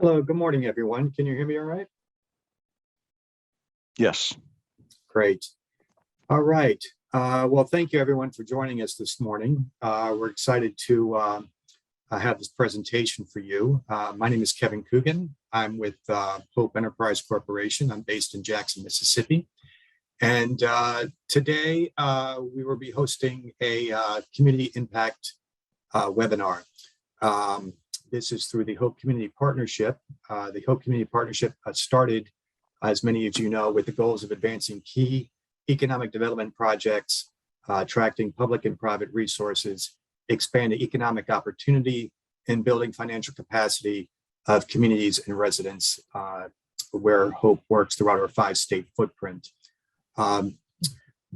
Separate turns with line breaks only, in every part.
Hello, good morning, everyone. Can you hear me all right?
Yes.
Great. All right. Well, thank you, everyone, for joining us this morning. We're excited to have this presentation for you. My name is Kevin Coogan. I'm with Hope Enterprise Corporation. I'm based in Jackson, Mississippi. And today we will be hosting a community impact webinar. This is through the Hope Community Partnership. The Hope Community Partnership started, as many of you know, with the goals of advancing key economic development projects, attracting public and private resources, expanding economic opportunity, and building financial capacity of communities and residents where Hope works throughout our 5-state footprint.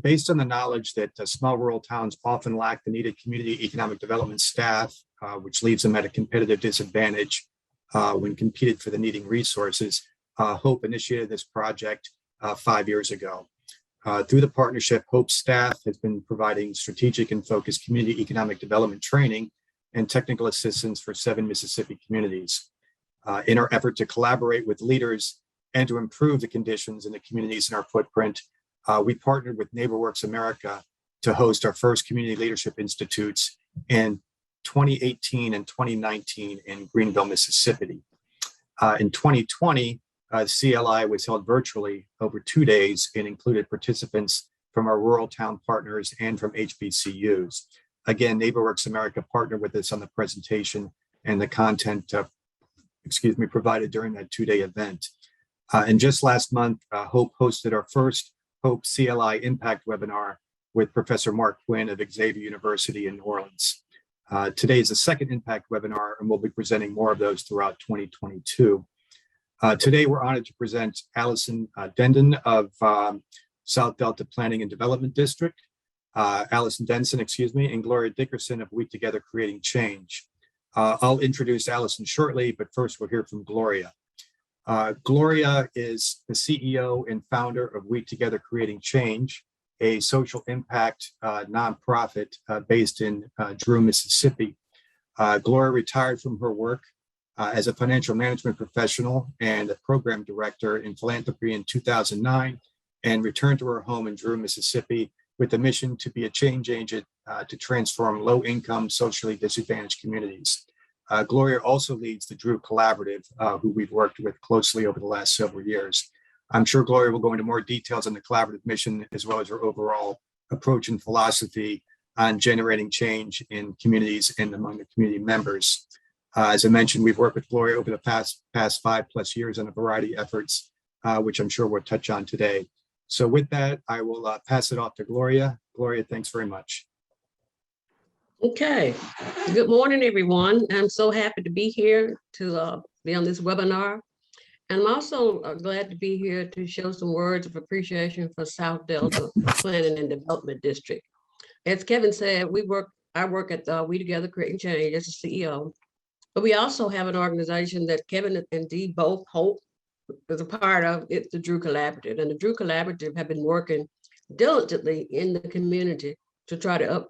Based on the knowledge that small rural towns often lack the needed community economic development staff, which leaves them at a competitive disadvantage when competed for the needing resources, Hope initiated this project 5 years ago. Through the partnership, Hope staff has been providing strategic and focused community economic development training and technical assistance for 7 Mississippi communities. In our effort to collaborate with leaders and to improve the conditions in the communities in our footprint, we partnered with NeighborWorks America to host our first community leadership institutes in 2018 and 2019 in Greenville, Mississippi. In 2020, CLI was held virtually over 2 days and included participants from our rural town partners and from HBCUs. Again, NeighborWorks America partnered with us on the presentation and the content provided during that 2-day event. And just last month, Hope hosted our first Hope CLI Impact webinar with Professor Mark Quinn of Xavier University in New Orleans. Today is the second Impact webinar, and we'll be presenting more of those throughout 2022. Today, we're honored to present Allyson Denson of South Delta Planning and Development District, Allyson Denson, and Gloria Dickerson of We Together Creating Change. I'll introduce Allyson shortly, but first we'll hear from Gloria. Gloria is the CEO and founder of We Together Creating Change, a social impact nonprofit based in Drew, Mississippi. Gloria retired from her work as a financial management professional and a program director in philanthropy in 2009 and returned to her home in Drew, Mississippi with the mission to be a change agent to transform low-income, socially disadvantaged communities. Gloria also leads the Drew Collaborative, who we've worked with closely over the last several years. I'm sure Gloria will go into more details on the collaborative mission, as well as her overall approach and philosophy on generating change in communities and among the community members. As I mentioned, we've worked with Gloria over the past 5+ years on a variety of efforts, which I'm sure we'll touch on today. So with that, I will pass it off to Gloria. Gloria, thanks very much.
Okay, good morning, everyone. I'm so happy to be here to be on this webinar. And I'm also glad to be here to show some words of appreciation for South Delta Planning and Development District. As Kevin said, I work at We Together Creating Change as a CEO, but we also have an organization that Kevin and Dee both Hope is a part of. It's the Drew Collaborative, and the Drew Collaborative have been working diligently in the community to try to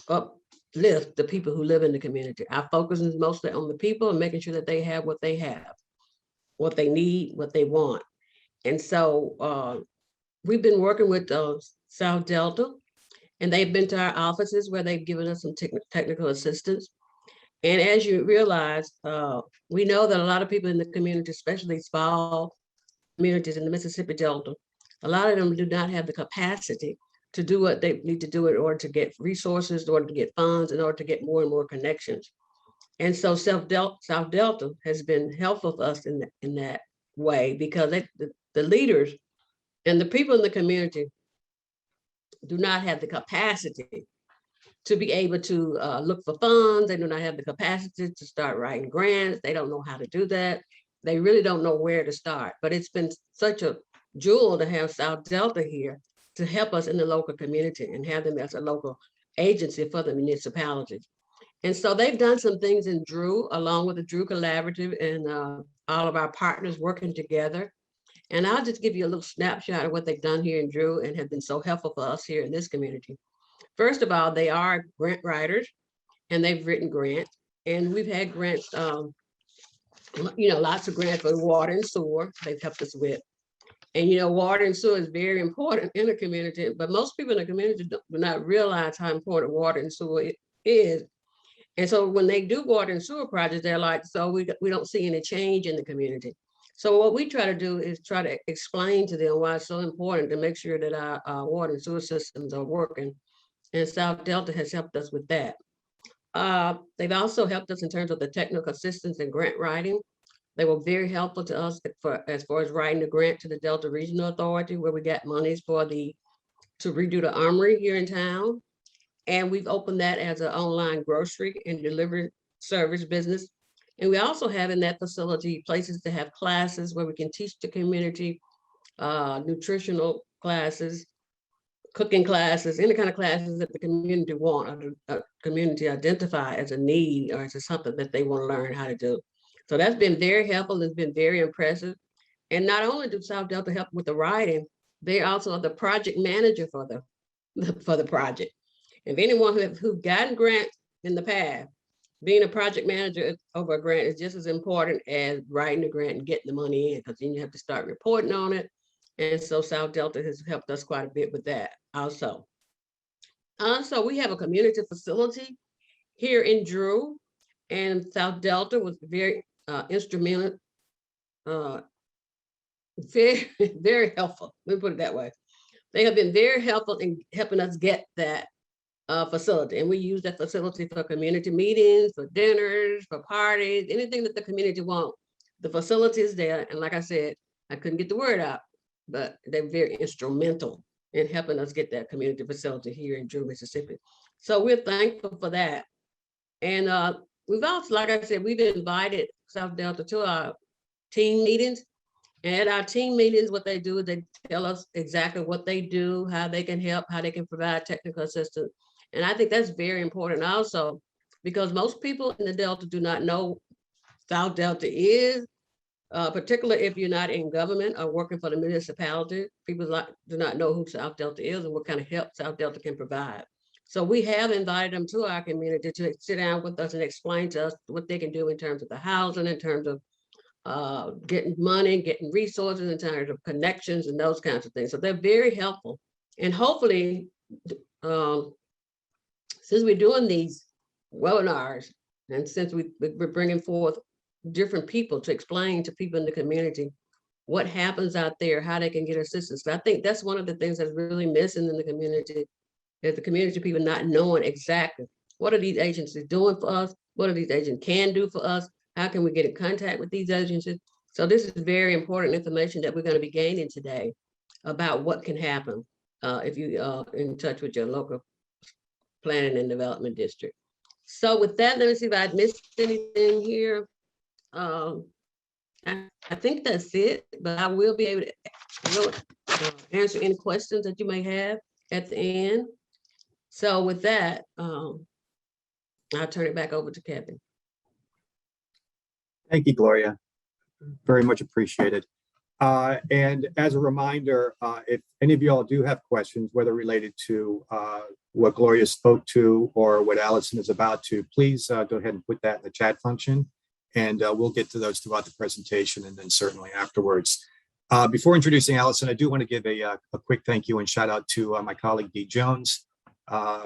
uplift the people who live in the community. Our focus is mostly on the people and making sure that they have, what they need, what they want. And so we've been working with South Delta, and they've been to our offices where they've given us some technical assistance. And as you realize, we know that a lot of people in the community, especially small communities in the Mississippi Delta, a lot of them do not have the capacity to do what they need to do in order to get resources, in order to get funds, in order to get more and more connections. And so South Delta has been helpful for us in that way, because the leaders and the people in the community do not have the capacity to be able to look for funds. They do not have the capacity to start writing grants. They don't know how to do that. They really don't know where to start. But it's been such a jewel to have South Delta here to help us in the local community and have them as a local agency for the municipalities. And so they've done some things in Drew, along with the Drew Collaborative and all of our partners working together. And I'll just give you a little snapshot of what they've done here in Drew and have been so helpful for us here in this community. First of all, they are grant writers and they've written grants, and we've had grants lots of grants for water and sewer they've helped us with. And, water and sewer is very important in the community, but most people in the community do not realize how important water and sewer is. And so when they do water and sewer projects, they're like, so we don't see any change in the community. So what we try to do is try to explain to them why it's so important to make sure that our water and sewer systems are working. And South Delta has helped us with that. They've also helped us in terms of the technical assistance and grant writing. They were very helpful to us as far as writing the grant to the Delta Regional Authority, where we got monies to redo the armory here in town. And we've opened that as an online grocery and delivery service business. And we also have in that facility places to have classes where we can teach the community nutritional classes, cooking classes, any kind of classes that the community want, or the community identify as a need or as something that they want to learn how to do. So that's been very helpful. It's been very impressive. And not only do South Delta help with the writing, they also are the project manager for the project. If anyone who've gotten grants in the past, being a project manager over a grant is just as important as writing the grant and getting the money in, because then you have to start reporting on it. And so South Delta has helped us quite a bit with that also. Also, we have a community facility here in Drew, and South Delta was very instrumental, very, very helpful. Let me put it that way. They have been very helpful in helping us get that facility. And we use that facility for community meetings, for dinners, for parties, anything that the community wants. The facility is there. And like I said, I couldn't get the word out, but they're very instrumental in helping us get that community facility here in Drew, Mississippi. So we're thankful for that. And we've also, like I said, we've invited South Delta to our team meetings. And at our team meetings, what they do is they tell us exactly what they do, how they can help, how they can provide technical assistance. And I think that's very important also, because most people in the Delta do not know South Delta is, particularly if you're not in government or working for the municipality. People do not know who South Delta is and what kind of help South Delta can provide. So we have invited them to our community to sit down with us and explain to us what they can do in terms of the housing, in terms of getting money, getting resources, in terms of connections and those kinds of things. So they're very helpful. And hopefully, since we're doing these webinars, and since we're bringing forth different people to explain to people in the community what happens out there, how they can get assistance. I think that's one of the things that's really missing in the community, is the community people not knowing exactly what are these agencies doing for us, what are these agents can do for us, how can we get in contact with these agencies. So this is very important information that we're going to be gaining today about what can happen if you are in touch with your local planning and development district. So with that, let me see if I missed anything here. I think that's it, but I will be able to answer any questions that you may have at the end. So with that, I'll turn it back over to Kevin.
Thank you, Gloria. Very much appreciated. And as a reminder, if any of you all do have questions, whether related to what Gloria spoke to or what Allyson is about to, please go ahead and put that in the chat function, and we'll get to those throughout the presentation and then certainly afterwards. Before introducing Allyson, I do want to give a quick thank you and shout out to my colleague, Dee Jones.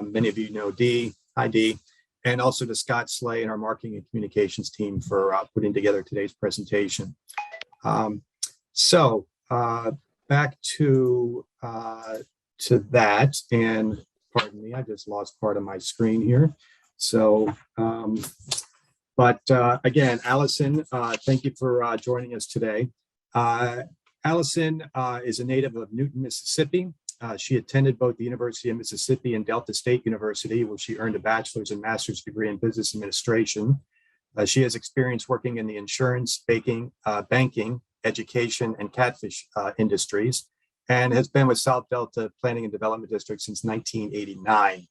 Many of you know Dee. Hi, Dee. And also to Scott Slay and our marketing and communications team for putting together today's presentation. So back to that, and pardon me, I just lost part of my screen here. So, but again, Allyson, thank you for joining us today. Allyson is a native of Newton, Mississippi. She attended both the University of Mississippi and Delta State University, where she earned a bachelor's and master's degree in business administration. She has experience working in the insurance, banking, education, and catfish industries, and has been with South Delta Planning and Development District since 1989.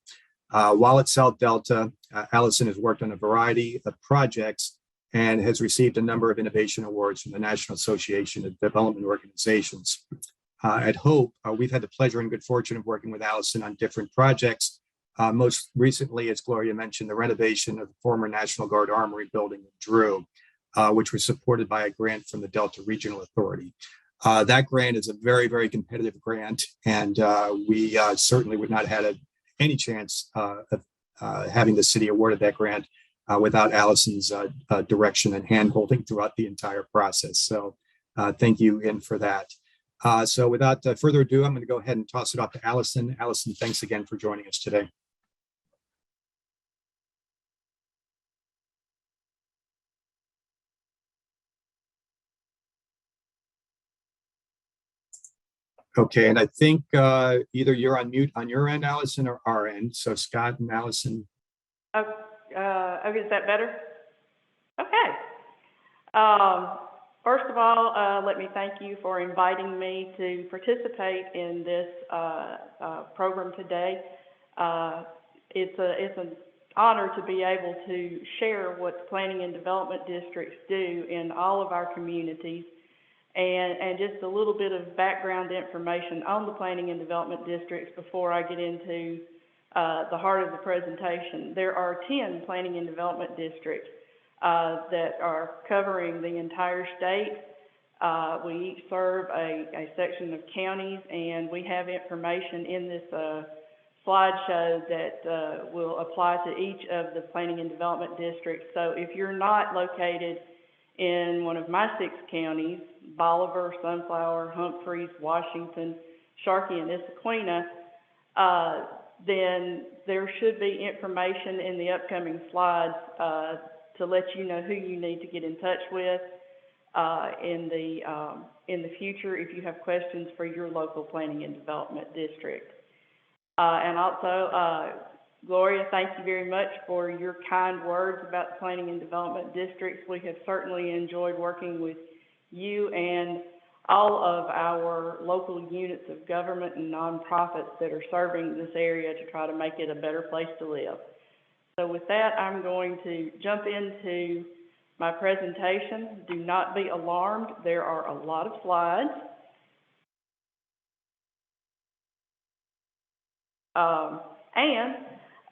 While at South Delta, Allyson has worked on a variety of projects and has received a number of innovation awards from the National Association of Development Organizations. At Hope, we've had the pleasure and good fortune of working with Allyson on different projects. Most recently, as Gloria mentioned, the renovation of the former National Guard Armory building in Drew. which was supported by a grant from the Delta Regional Authority. That grant is a very, very competitive grant, and we certainly would not have had any chance of having the city awarded that grant without Allyson's direction and handholding throughout the entire process. So thank you again for that. So without further ado, I'm going to go ahead and toss it off to Allyson. Allyson, thanks again for joining us today. Okay, and I think either you're on mute on your end, Allyson, or our end. So Scott and Allyson.
Okay, is that better? Okay. First of all, let me thank you for inviting me to participate in this program today. It's an honor to be able to share what planning and development districts do in all of our communities, and just a little bit of background information on the planning and development districts before I get into the heart of the presentation. There are 10 planning and development districts that are covering the entire state. We each serve a section of counties, and we have information in this slideshow that will apply to each of the planning and development districts. So if you're not located in one of my 6 counties, Bolivar, Sunflower, Humphreys, Washington, Sharkey, and Issaquena, then there should be information in the upcoming slides to let you know who you need to get in touch with in the future if you have questions for your local planning and development district. And also, Gloria, thank you very much for your kind words about the planning and development districts. We have certainly enjoyed working with you and all of our local units of government and nonprofits that are serving this area to try to make it a better place to live. So with that, I'm going to jump into my presentation. Do not be alarmed. There are a lot of slides.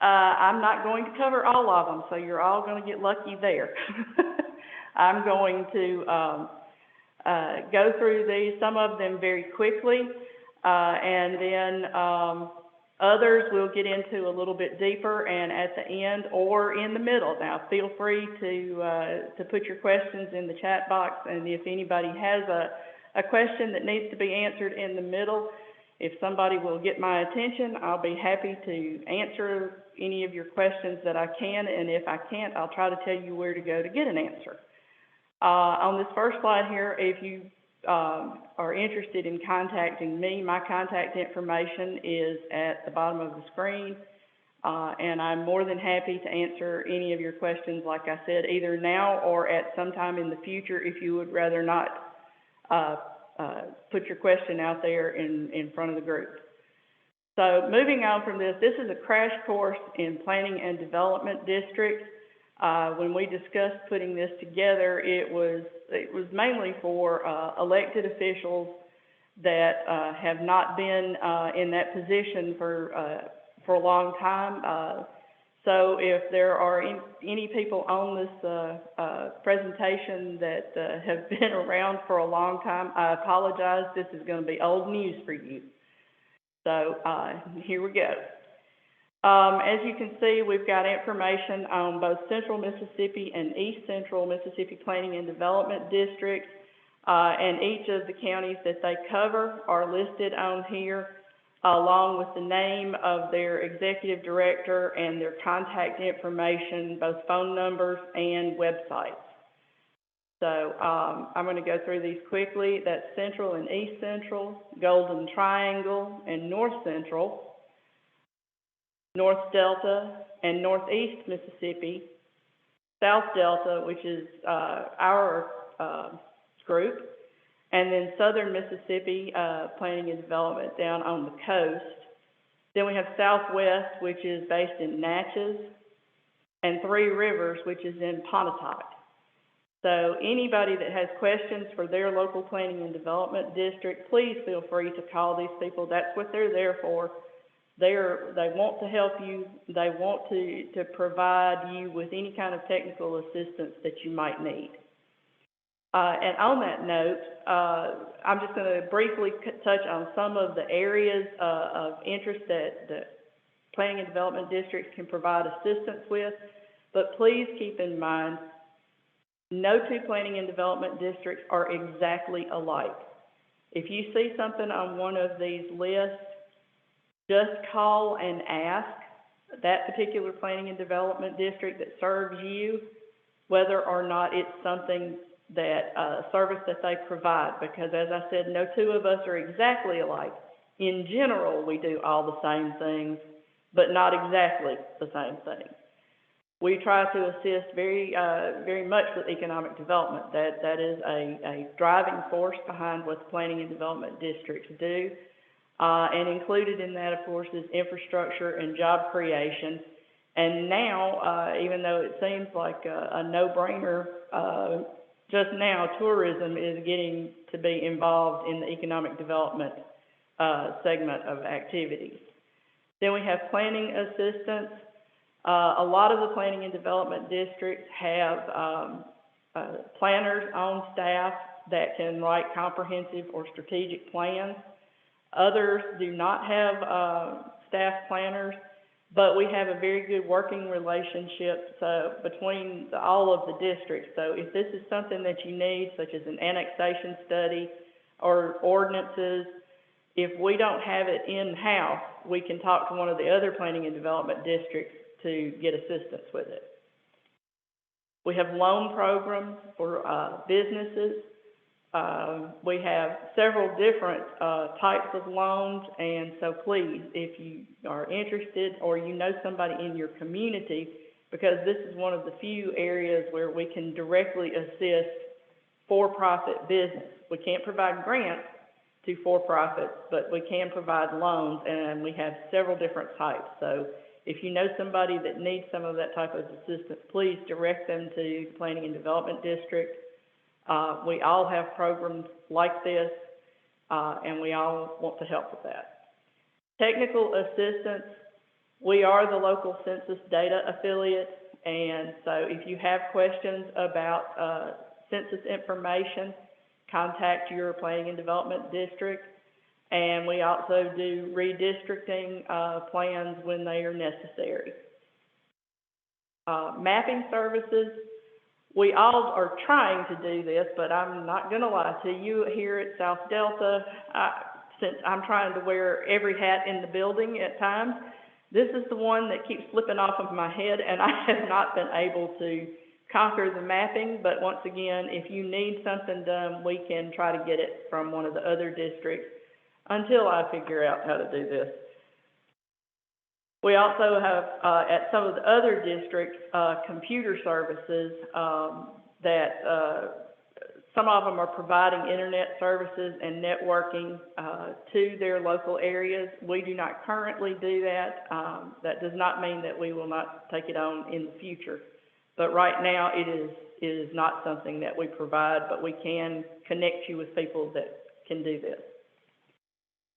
I'm not going to cover all of them, so you're all going to get lucky there. I'm going to go through these, some of them very quickly, and then others we'll get into a little bit deeper and at the end or in the middle. Now, feel free to put your questions in the chat box, and if anybody has a question that needs to be answered in the middle, if somebody will get my attention, I'll be happy to answer any of your questions that I can, and if I can't, I'll try to tell you where to go to get an answer. On this first slide here, if you are interested in contacting me, my contact information is at the bottom of the screen, and I'm more than happy to answer any of your questions, like I said, either now or at some time in the future if you would rather not put your question out there in front of the group. So moving on from this is a crash course in planning and development districts. When we discussed putting this together, it was mainly for elected officials that have not been in that position for a long time. So if there are any people on this presentation that have been around for a long time, I apologize. This is going to be old news for you. So here we go. As you can see, we've got information on both Central Mississippi and East Central Mississippi Planning and Development Districts, and each of the counties that they cover are listed on here, along with the name of their executive director and their contact information, both phone numbers and websites. So I'm going to go through these quickly. That's Central and East Central, Golden Triangle and North Central, North Delta and Northeast Mississippi, South Delta, which is our group, and then Southern Mississippi Planning and Development down on the coast. Then we have Southwest, which is based in Natchez, and Three Rivers, which is in Pontotoc. So anybody that has questions for their local planning and development district, please feel free to call these people. That's what they're there for. They want to help you. They want to provide you with any kind of technical assistance that you might need. And on that note, I'm just going to briefly touch on some of the areas of interest that the planning and development districts can provide assistance with. But please keep in mind, no two planning and development districts are exactly alike. If you see something on one of these lists, just call and ask that particular planning and development district that serves you whether or not it's something that service that they provide, because as I said, no two of us are exactly alike. In general, we do all the same things, but not exactly the same thing. We try to assist very much with economic development. That is a driving force behind what the planning and development districts do. And included in that, of course, is infrastructure and job creation. And now, even though it seems like a no-brainer, just now tourism is getting to be involved in the economic development segment of activities. Then we have planning assistance. A lot of the planning and development districts have planners on staff that can write comprehensive or strategic plans. Others do not have staff planners, but we have a very good working relationship between all of the districts. So if this is something that you need, such as an annexation study or ordinances, if we don't have it in-house, we can talk to one of the other planning and development districts to get assistance with it. We have loan programs for businesses. We have several different types of loans, and so please, if you are interested or you know somebody in your community, because this is one of the few areas where we can directly assist for-profit business. We can't provide grants to for-profits, but we can provide loans, and we have several different types. So if you know somebody that needs some of that type of assistance, please direct them to the Planning and Development District. We all have programs like this, and we all want to help with that. Technical assistance, we are the local census data affiliate, and so if you have questions about census information, contact your planning and development district, and we also do redistricting plans when they are necessary. Mapping services, we all are trying to do this, but I'm not going to lie to you, here at South Delta, since I'm trying to wear every hat in the building at times, this is the one that keeps slipping off of my head, and I have not been able to conquer the mapping. But once again, if you need something done, we can try to get it from one of the other districts until I figure out how to do this. We also have, at some of the other districts, computer services that some of them are providing internet services and networking to their local areas. We do not currently do that. That does not mean that we will not take it on in the future. But right now, it is not something that we provide, but we can connect you with people that can do this.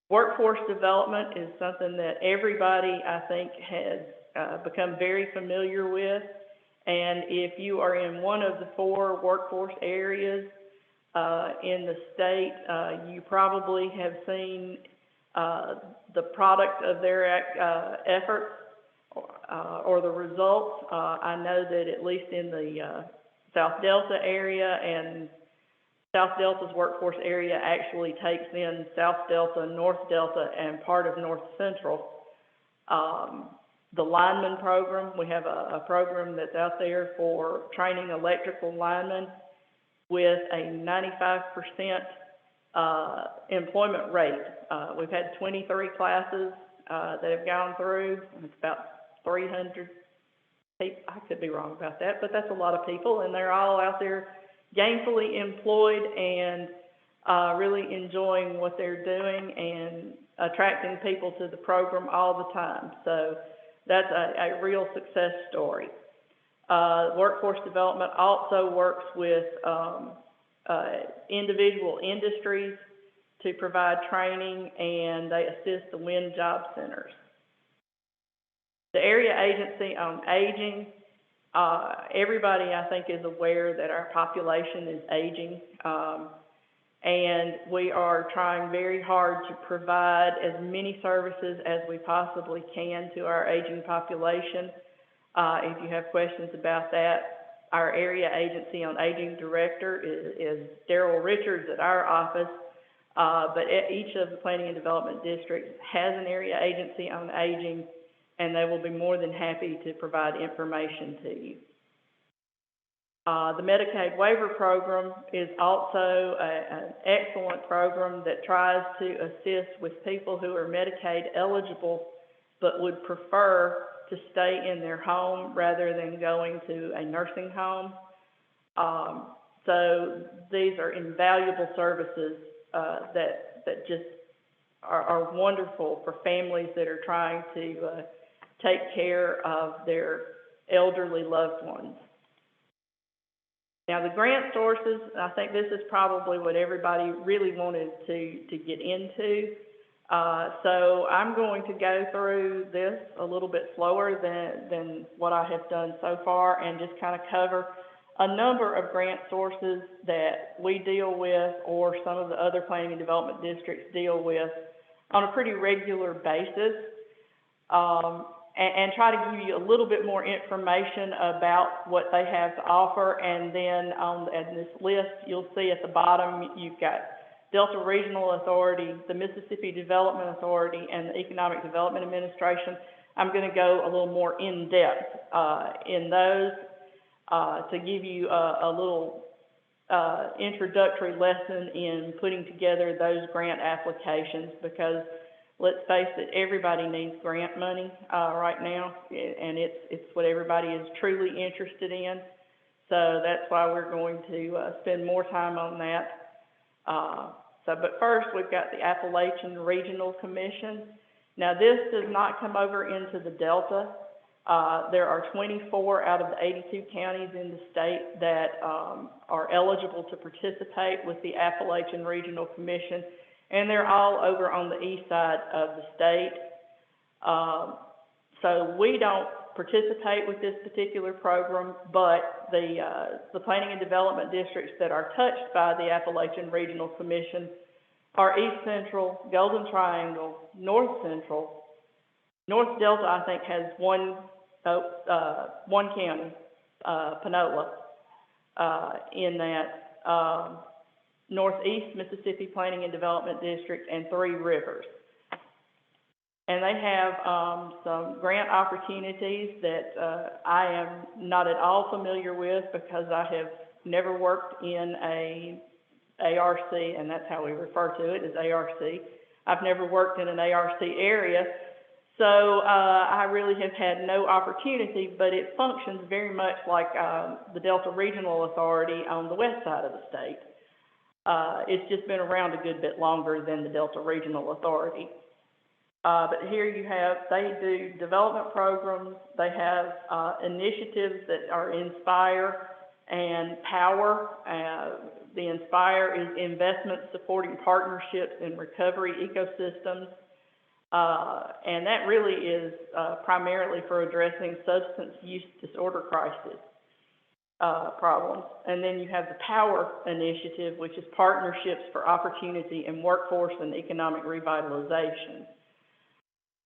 Workforce development is something that everybody, I think, has become very familiar with. And if you are in one of the 4 workforce areas in the state, you probably have seen the product of their efforts or the results. I know that at least in the South Delta area, and South Delta's workforce area actually takes in South Delta, North Delta, and part of North Central. The lineman program, we have a program that's out there for training electrical linemen with a 95% employment rate. We've had 23 classes that have gone through. It's about 300 people. I could be wrong about that, but that's a lot of people, and they're all out there gainfully employed and really enjoying what they're doing and attracting people to the program all the time. So that's a real success story. Workforce development also works with individual industries to provide training, and they assist the WIN job centers. The Area Agency on Aging, Everybody, I think, is aware that our population is aging, and we are trying very hard to provide as many services as we possibly can to our aging population. If you have questions about that, our area agency on aging director is Daryl Richards at our office, but each of the planning and development districts has an area agency on aging, and they will be more than happy to provide information to you. The Medicaid waiver program is also an excellent program that tries to assist with people who are Medicaid eligible but would prefer to stay in their home rather than going to a nursing home. So these are invaluable services that just are wonderful for families that are trying to take care of their elderly loved ones. Now, the grant sources, I think this is probably what everybody really wanted to get into. So I'm going to go through this a little bit slower than what I have done so far, and just kind of cover a number of grant sources that we deal with, or some of the other planning and development districts deal with on a pretty regular basis. And try to give you a little bit more information about what they have to offer. And then on this list, you'll see at the bottom, you've got Delta Regional Authority, the Mississippi Development Authority, and the Economic Development Administration. I'm going to go a little more in depth in those to give you a little introductory lesson in putting together those grant applications, because let's face it, everybody needs grant money right now, and it's what everybody is truly interested in. So that's why we're going to spend more time on that. But first, we've got the Appalachian Regional Commission. Now, this does not come over into the Delta. There are 24 out of the 82 counties in the state that are eligible to participate with the Appalachian Regional Commission, and they're all over on the east side of the state. So we don't participate with this particular program, but the planning and development districts that are touched by the Appalachian Regional Commission are East Central, Golden Triangle, North Central. North Delta, I think, has one county, Panola, in that. Northeast Mississippi Planning and Development District, and Three Rivers. And they have some grant opportunities that I am not at all familiar with, because I have never worked in a ARC, and that's how we refer to it, as ARC. I've never worked in an ARC area, so I really have had no opportunity, but it functions very much like the Delta Regional Authority on the west side of the state. It's just been around a good bit longer than the Delta Regional Authority. But here you have, they do development programs, they have initiatives that are Inspire and Power. The Inspire is investment supporting partnerships in recovery ecosystems. And that really is primarily for addressing substance use disorder crisis problems. And then you have the Power Initiative, which is partnerships for opportunity in workforce and economic revitalization.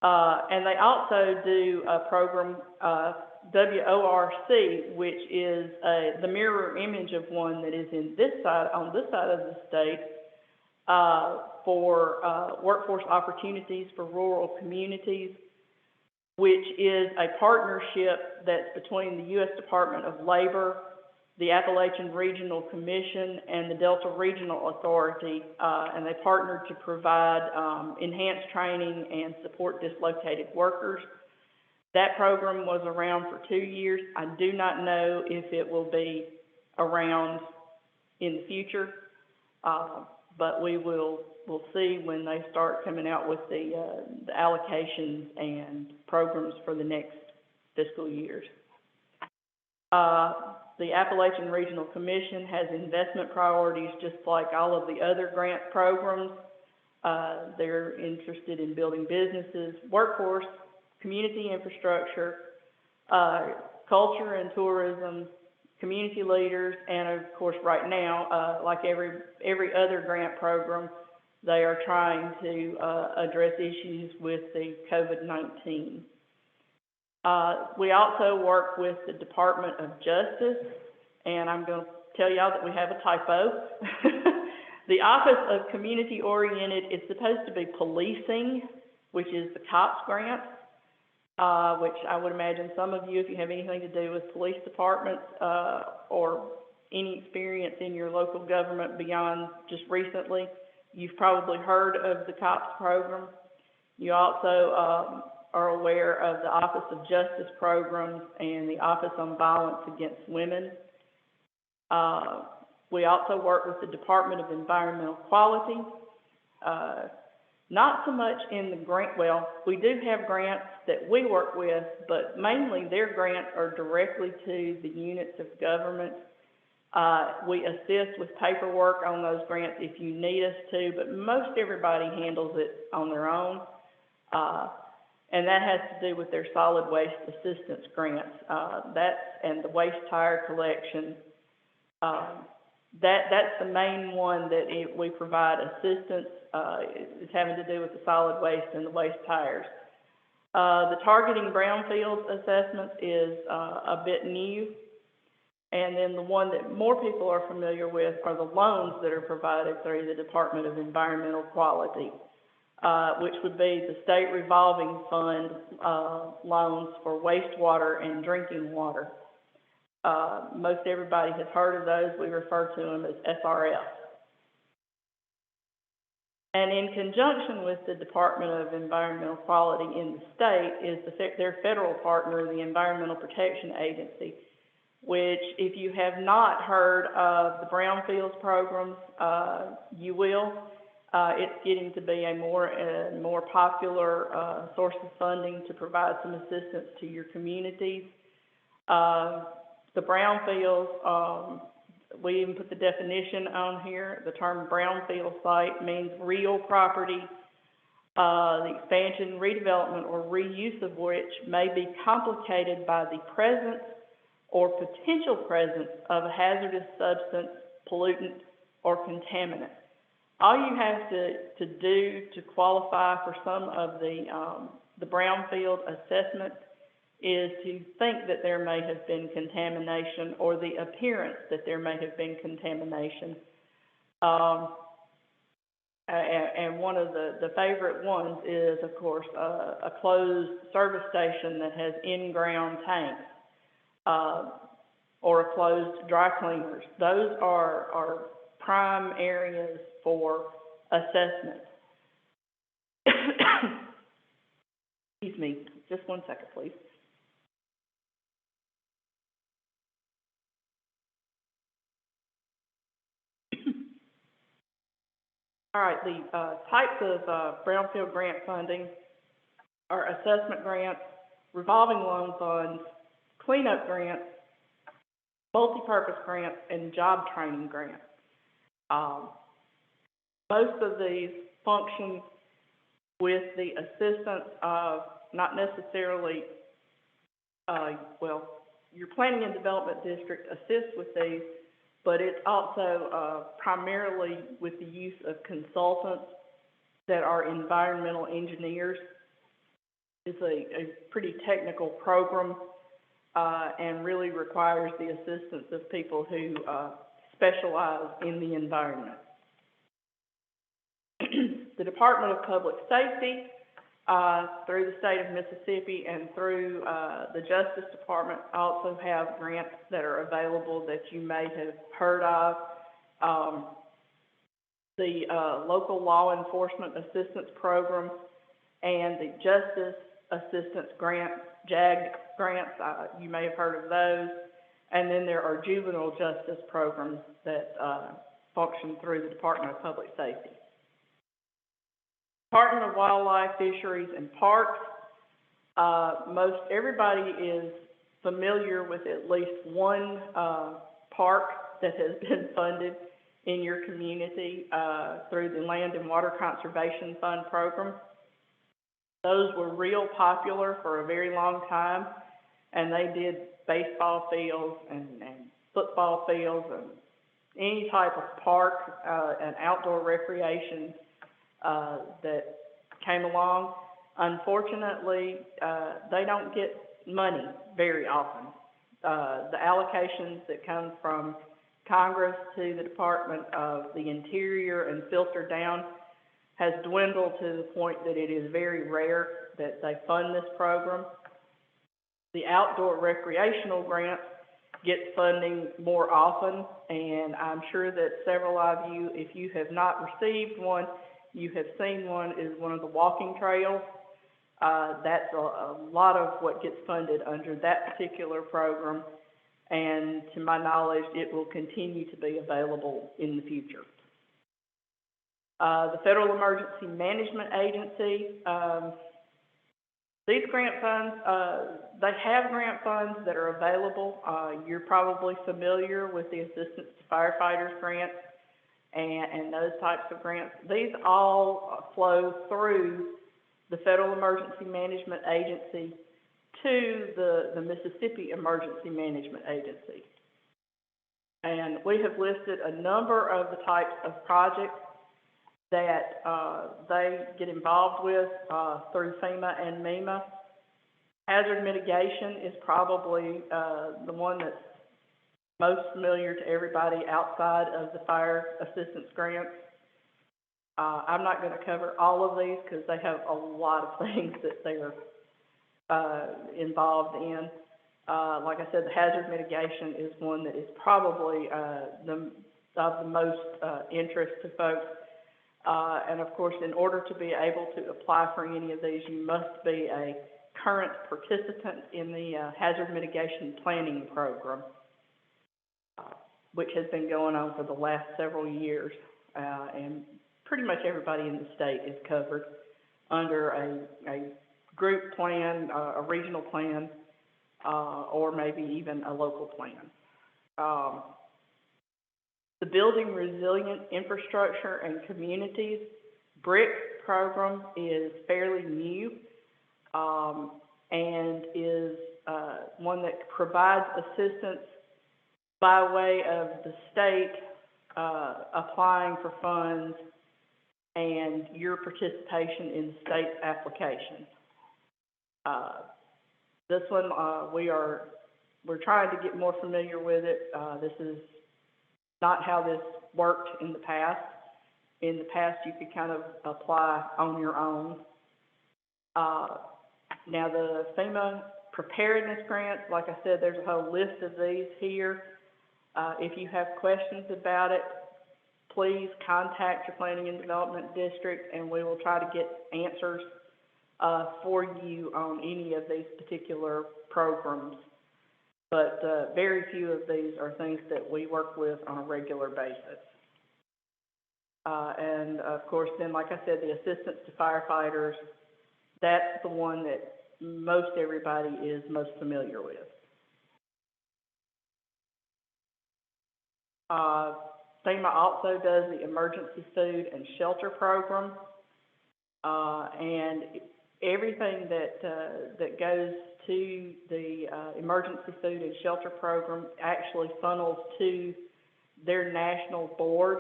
And they also do a program, WORC, which is the mirror image of one that is on this side of the state, for workforce opportunities for rural communities, which is a partnership that's between the U.S. Department of Labor, the Appalachian Regional Commission, and the Delta Regional Authority, and they partnered to provide enhanced training and support dislocated workers. That program was around for 2 years. I do not know if it will be around in the future, but we'll see when they start coming out with the allocations and programs for the next fiscal years. The Appalachian Regional Commission has investment priorities just like all of the other grant programs. They're interested in building businesses, workforce, community infrastructure, culture and tourism, community leaders, and of course right now, like every other grant program, they are trying to address issues with the COVID-19. We also work with the Department of Justice, and I'm going to tell y'all that we have a typo. The Office of Community Oriented is supposed to be policing, which is the COPS grant, which I would imagine some of you, if you have anything to do with police departments or any experience in your local government beyond just recently, you've probably heard of the COPS program. You also are aware of the Office of Justice programs and the Office on Violence Against Women. We also work with the Department of Environmental Quality. Not so much in the grant, well, we do have grants that we work with, but mainly their grants are directly to the units of government. We assist with paperwork on those grants if you need us to, but most everybody handles it on their own. And that has to do with their solid waste assistance grants. And the waste tire collection. That's the main one that we provide assistance. It's having to do with the solid waste and the waste tires. The targeting brownfields assessment is a bit new. And then the one that more people are familiar with are the loans that are provided through the Department of Environmental Quality, which would be the state revolving fund loans for wastewater and drinking water. Most everybody has heard of those. We refer to them as SRF. And in conjunction with the Department of Environmental Quality in the state is their federal partner, the Environmental Protection Agency, which if you have not heard of the brownfields programs, you will. It's getting to be a more popular source of funding to provide some assistance to your communities. The brownfields, we even put the definition on here. The term brownfield site means real property, the expansion, redevelopment, or reuse of which may be complicated by the presence or potential presence of a hazardous substance, pollutant, or contaminant. All you have to do to qualify for some of the brownfield assessment is to think that there may have been contamination or the appearance that there may have been contamination. And one of the favorite ones is, of course, a closed service station that has in-ground tanks or a closed dry cleaners. Those are prime areas for assessment. Excuse me, just one second, please. All right, the types of brownfield grant funding are assessment grants, revolving loan funds, cleanup grants, multi-purpose grants, and job training grants. Most of these function with the assistance of not necessarily, your planning and development district assists with these, but it's also primarily with the use of consultants that are environmental engineers. It's a pretty technical program and really requires the assistance of people who specialize in the environment. The Department of Public Safety, through the state of Mississippi and through the Justice Department, also have grants that are available that you may have heard of. The Local Law Enforcement Assistance Program and the Justice Assistance Grant, JAG grants, you may have heard of those. And then there are juvenile justice programs that function through the Department of Public Safety. Department of Wildlife, Fisheries, and Parks. Most everybody is familiar with at least one park that has been funded in your community through the Land and Water Conservation Fund program. Those were real popular for a very long time, and they did baseball fields and football fields and any type of park and outdoor recreation that came along. Unfortunately, they don't get money very often. The allocations that come from Congress to the Department of the Interior and filter down has dwindled to the point that it is very rare that they fund this program. The outdoor recreational grants get funding more often, and I'm sure that several of you, if you have not received one, you have seen one, is one of the walking trails. That's a lot of what gets funded under that particular program, and to my knowledge, it will continue to be available in the future. The Federal Emergency Management Agency, these grant funds, they have grant funds that are available. You're probably familiar with the Assistance to Firefighters grants and those types of grants. These all flow through the Federal Emergency Management Agency to the Mississippi Emergency Management Agency. And we have listed a number of the types of projects that they get involved with through FEMA and MEMA. Hazard mitigation is probably the one that's most familiar to everybody outside of the fire assistance grants. I'm not going to cover all of these because they have a lot of things that they're involved in. Like I said, the hazard mitigation is one that is probably of the most interest to folks. And of course, in order to be able to apply for any of these, you must be a current participant in the hazard mitigation planning program, which has been going on for the last several years. And pretty much everybody in the state is covered under a group plan, a regional plan, or maybe even a local plan. The Building Resilient Infrastructure and Communities BRIC program is fairly new and is one that provides assistance by way of the state applying for funds and your participation in the state's application. This one, we're trying to get more familiar with it. This is not how this worked in the past. In the past, you could kind of apply on your own. Now, the FEMA preparedness grants, like I said, there's a whole list of these here. If you have questions about it, please contact your Planning and Development District, and we will try to get answers for you on any of these particular programs. But very few of these are things that we work with on a regular basis. And of course, then, like I said, the assistance to firefighters, that's the one that most everybody is most familiar with. FEMA also does the Emergency Food and Shelter Program, and everything that goes to the Emergency Food and Shelter Program actually funnels to their national board.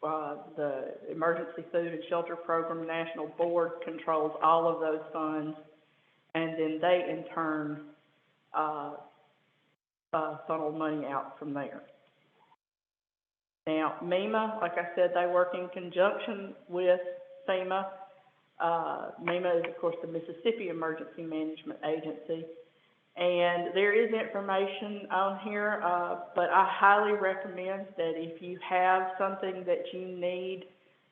The Emergency Food and Shelter Program National Board controls all of those funds, and then they in turn funnel money out from there. Now, MEMA, like I said, they work in conjunction with FEMA. MEMA is, of course, the Mississippi Emergency Management Agency. And there is information on here, but I highly recommend that if you have something that you need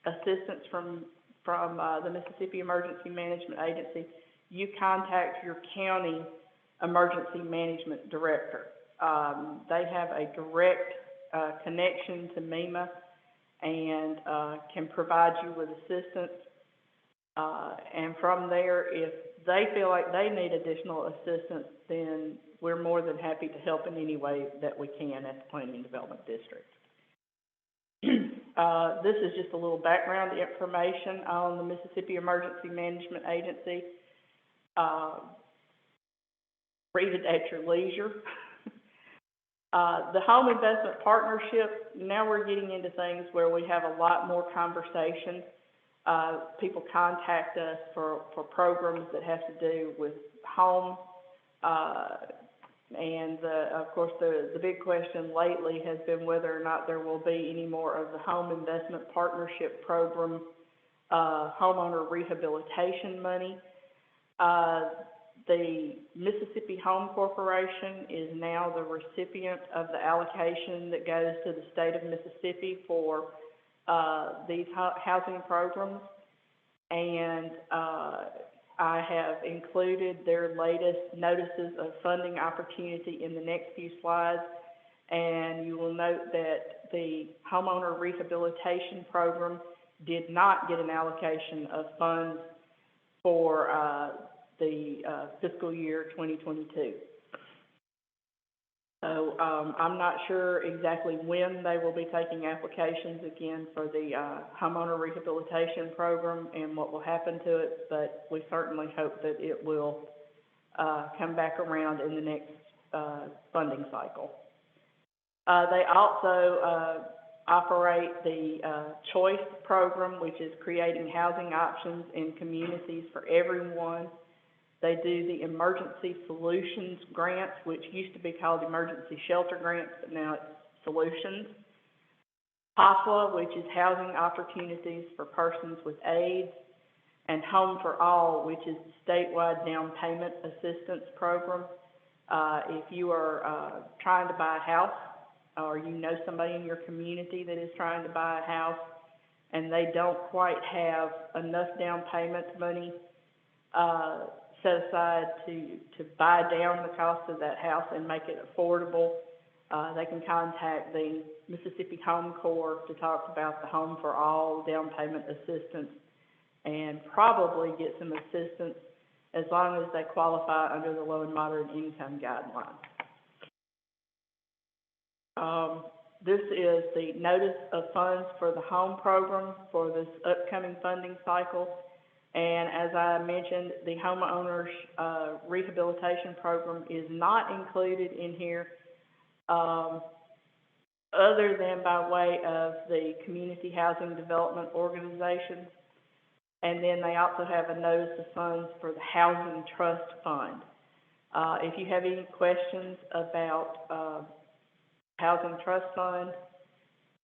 assistance from the Mississippi Emergency Management Agency, you contact your county emergency management director. They have a direct connection to MEMA and can provide you with assistance. And from there, if they feel like they need additional assistance, then we're more than happy to help in any way that we can at the Planning and Development District. This is just a little background information on the Mississippi Emergency Management Agency. Read it at your leisure. The home investment partnership, now we're getting into things where we have a lot more conversation. People contact us for programs that have to do with home. And of course, the big question lately has been whether or not there will be any more of the home investment partnership program, homeowner rehabilitation money. The Mississippi Home Corporation is now the recipient of the allocation that goes to the state of Mississippi for these housing programs. And I have included their latest notices of funding opportunity in the next few slides. And you will note that the homeowner rehabilitation program did not get an allocation of funds for the fiscal year 2022. So I'm not sure exactly when they will be taking applications again for the homeowner rehabilitation program and what will happen to it, but we certainly hope that it will come back around in the next funding cycle. They also operate the Choice program, which is creating housing options in communities for everyone. They do the Emergency Solutions Grants, which used to be called Emergency Shelter Grants, but now it's Solutions. HOPWA, which is Housing Opportunities for Persons with AIDS, and Home for All, which is the statewide down payment assistance program. If you are trying to buy a house, or you know somebody in your community that is trying to buy a house, and they don't quite have enough down payment money set aside to buy down the cost of that house and make it affordable, they can contact the Mississippi Home Corps to talk about the Home for All down payment assistance and probably get some assistance as long as they qualify under the low and moderate income guidelines. This is the notice of funds for the home program for this upcoming funding cycle. And as I mentioned, the homeowners rehabilitation program is not included in here other than by way of the community housing development organizations. And then they also have a notice of funds for the Housing Trust Fund. If you have any questions about Housing Trust Fund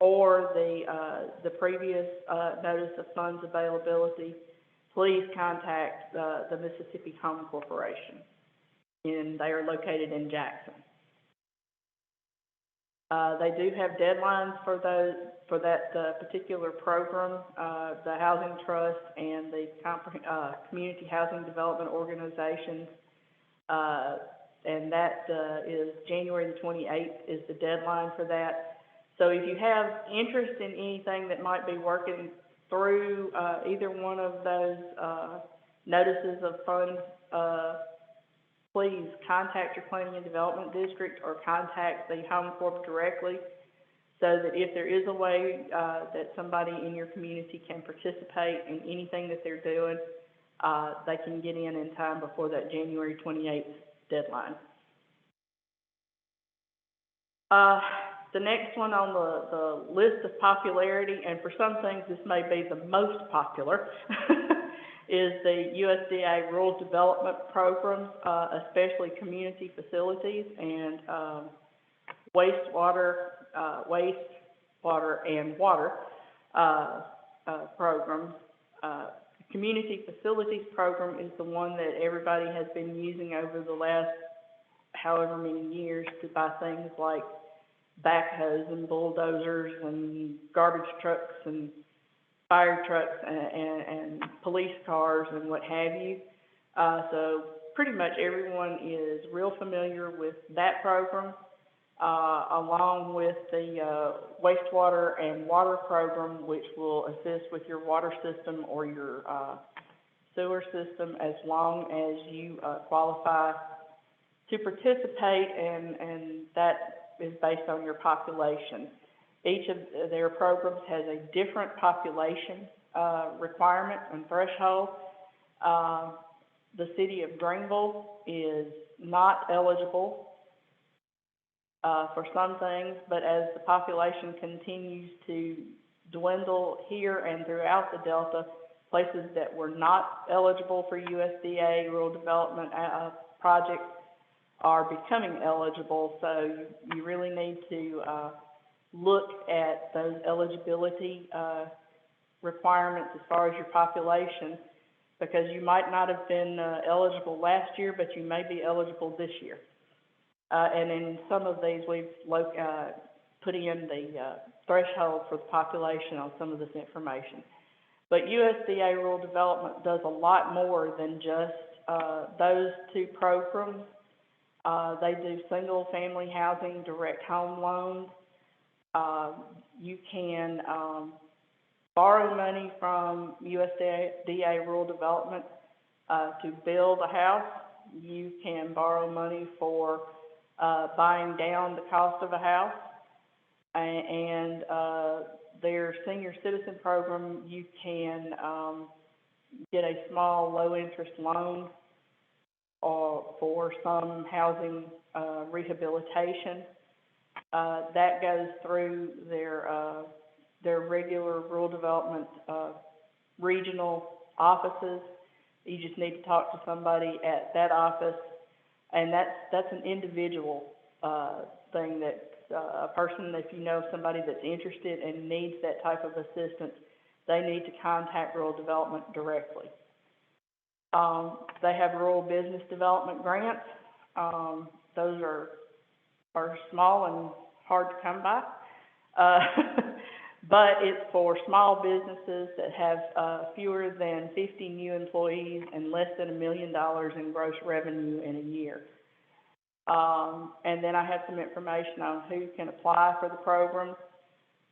or the previous notice of funds availability, please contact the Mississippi Home Corporation, and they are located in Jackson. They do have deadlines for that particular program, the Housing Trust and the Community Housing Development Organizations, and that is January the 28th is the deadline for that. So if you have interest in anything that might be working through either one of those notices of funds, please contact your planning and development district or contact the Home Corp directly, so that if there is a way that somebody in your community can participate in anything that they're doing, they can get in time before that January 28th deadline. The next one on the list of popularity, and for some things this may be the most popular, is the USDA Rural Development Programs, especially community facilities and wastewater and water programs. Community Facilities Program is the one that everybody has been using over the last however many years to buy things like backhoes and bulldozers and garbage trucks and fire trucks and police cars and what have you. So pretty much everyone is real familiar with that program, along with the wastewater and water program, which will assist with your water system or your sewer system as long as you qualify to participate, and that is based on your population. Each of their programs has a different population requirement and threshold. The city of Greenville is not eligible for some things, but as the population continues to dwindle here and throughout the Delta, places that were not eligible for USDA rural development projects are becoming eligible. So you really need to look at those eligibility requirements as far as your population, because you might not have been eligible last year, but you may be eligible this year. And in some of these, we've put in the threshold for the population on some of this information. But USDA Rural Development does a lot more than just those two programs. They do single-family housing, direct home loans. You can borrow money from USDA Rural Development to build a house. You can borrow money for buying down the cost of a house. And their senior citizen program, you can get a small low-interest loan for some housing rehabilitation. That goes through their regular rural development regional offices. You just need to talk to somebody at that office, and that's an individual thing that a person, if you know somebody that's interested and needs that type of assistance, they need to contact rural development directly. They have rural business development grants. Those are small and hard to come by, but it's for small businesses that have fewer than 50 new employees and less than $1 million in gross revenue in a year. And then I have some information on who can apply for the program.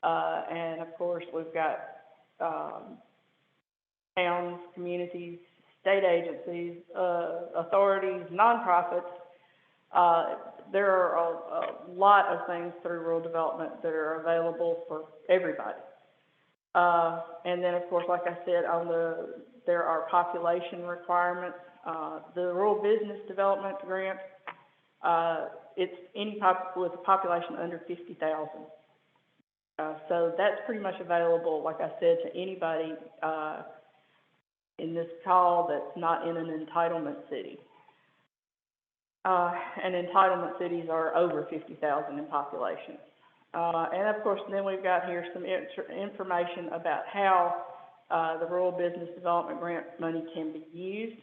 And of course, we've got towns, communities, state agencies, authorities, nonprofits. There are a lot of things through rural development that are available for everybody. And then, of course, like I said, there are population requirements. The rural business development grant, it's any with a population under 50,000. So that's pretty much available, like I said, to anybody in this call that's not in an entitlement city. And entitlement cities are over 50,000 in population. And of course, then we've got here some information about how the Rural Business Development Grant money can be used.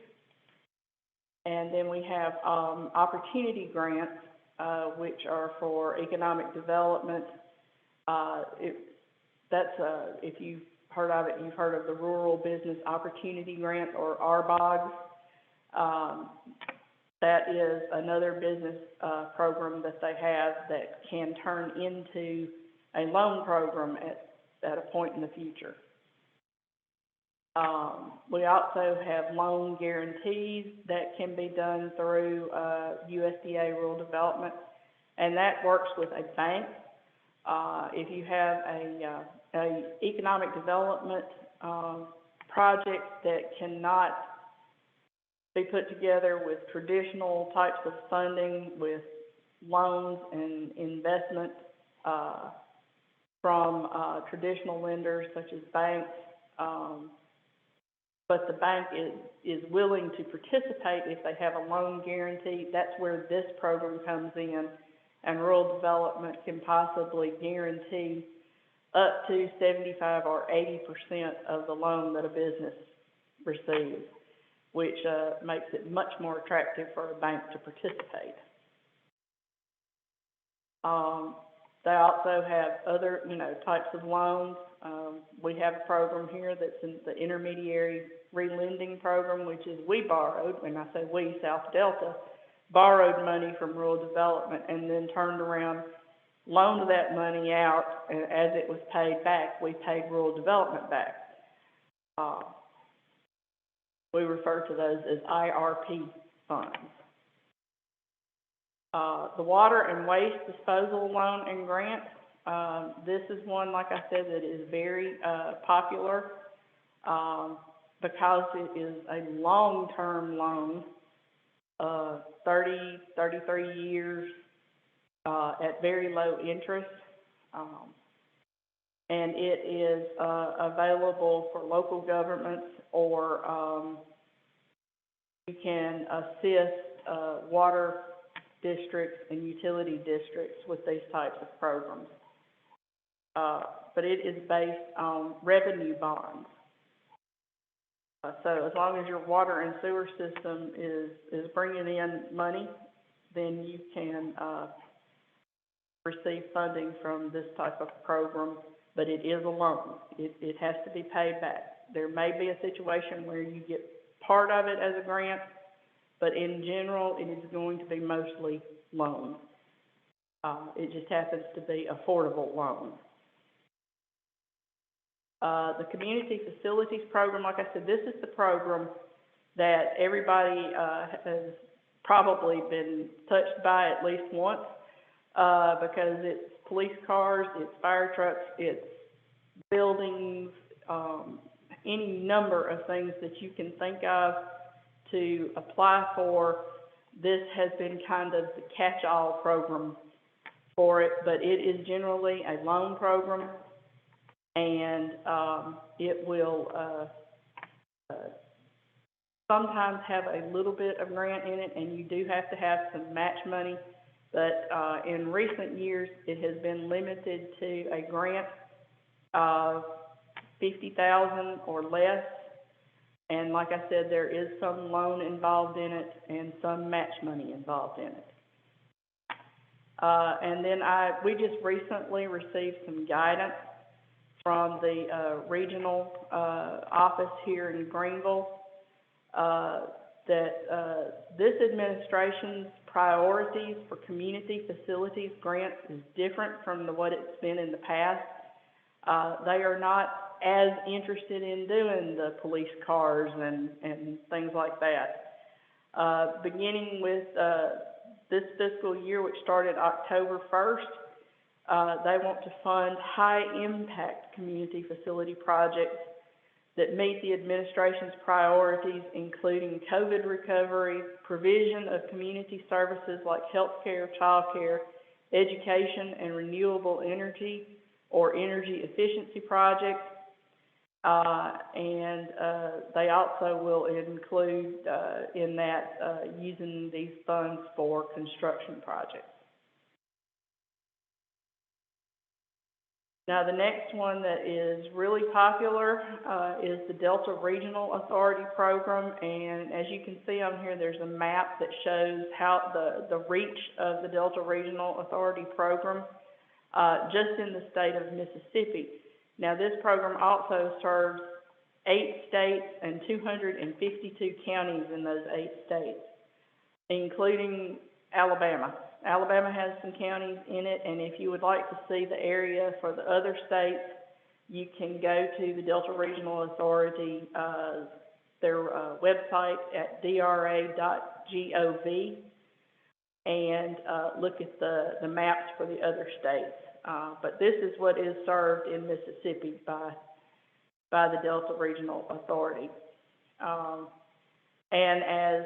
And then we have opportunity grants, which are for economic development. If you've heard of it, you've heard of the Rural Business Opportunity Grant, or RBOGs. That is another business program that they have that can turn into a loan program at a point in the future. We also have loan guarantees that can be done through USDA Rural Development, and that works with a bank. If you have a economic development project that cannot be put together with traditional types of funding, with loans and investment from traditional lenders such as banks, but the bank is willing to participate if they have a loan guarantee. That's where this program comes in, and rural development can possibly guarantee up to 75 or 80% of the loan that a business receives, which makes it much more attractive for a bank to participate. They also have other, types of loans. We have a program here that's in the intermediary relending program, which is we borrowed, when I say we, South Delta, borrowed money from rural development and then turned around, loaned that money out, and as it was paid back, we paid rural development back. We refer to those as IRP funds. The water and waste disposal loan and grant. This is one, like I said, that is very popular because it is a long-term loan, 30, 33 years, at very low interest. And it is available for local governments, or you can assist water districts and utility districts with these types of programs. But it is based on revenue bonds. So as long as your water and sewer system is bringing in money, then you can receive funding from this type of program, but it is a loan. It has to be paid back. There may be a situation where you get part of it as a grant, but in general, it is going to be mostly loans. It just happens to be affordable loans. The Community Facilities Program, like I said, this is the program that everybody has probably been touched by at least once, because it's police cars, it's fire trucks, it's buildings, any number of things that you can think of to apply for. This has been kind of the catch-all program for it, but it is generally a loan program, and it will sometimes have a little bit of grant in it, and you do have to have some match money, but in recent years, it has been limited to a grant of $50,000 or less, and like I said, there is some loan involved in it and some match money involved in it. And then we just recently received some guidance from the regional office here in Greenville that this administration's priorities for community facilities grants is different from what it's been in the past. They are not as interested in doing the police cars and things like that. Beginning with this fiscal year, which started October 1st, they want to fund high-impact community facility projects that meet the administration's priorities, including COVID recovery, provision of community services like healthcare, childcare, education, and renewable energy or energy efficiency projects. And they also will include in that using these funds for construction projects. Now, the next one that is really popular is the Delta Regional Authority Program, and as you can see on here, there's a map that shows how the reach of the Delta Regional Authority Program just in the state of Mississippi. Now, this program also serves 8 states and 252 counties in those 8 states, including Alabama. Alabama has some counties in it, and if you would like to see the area for the other states, you can go to the Delta Regional Authority, their website at dra.gov, and look at the maps for the other states. But this is what is served in Mississippi by the Delta Regional Authority. And as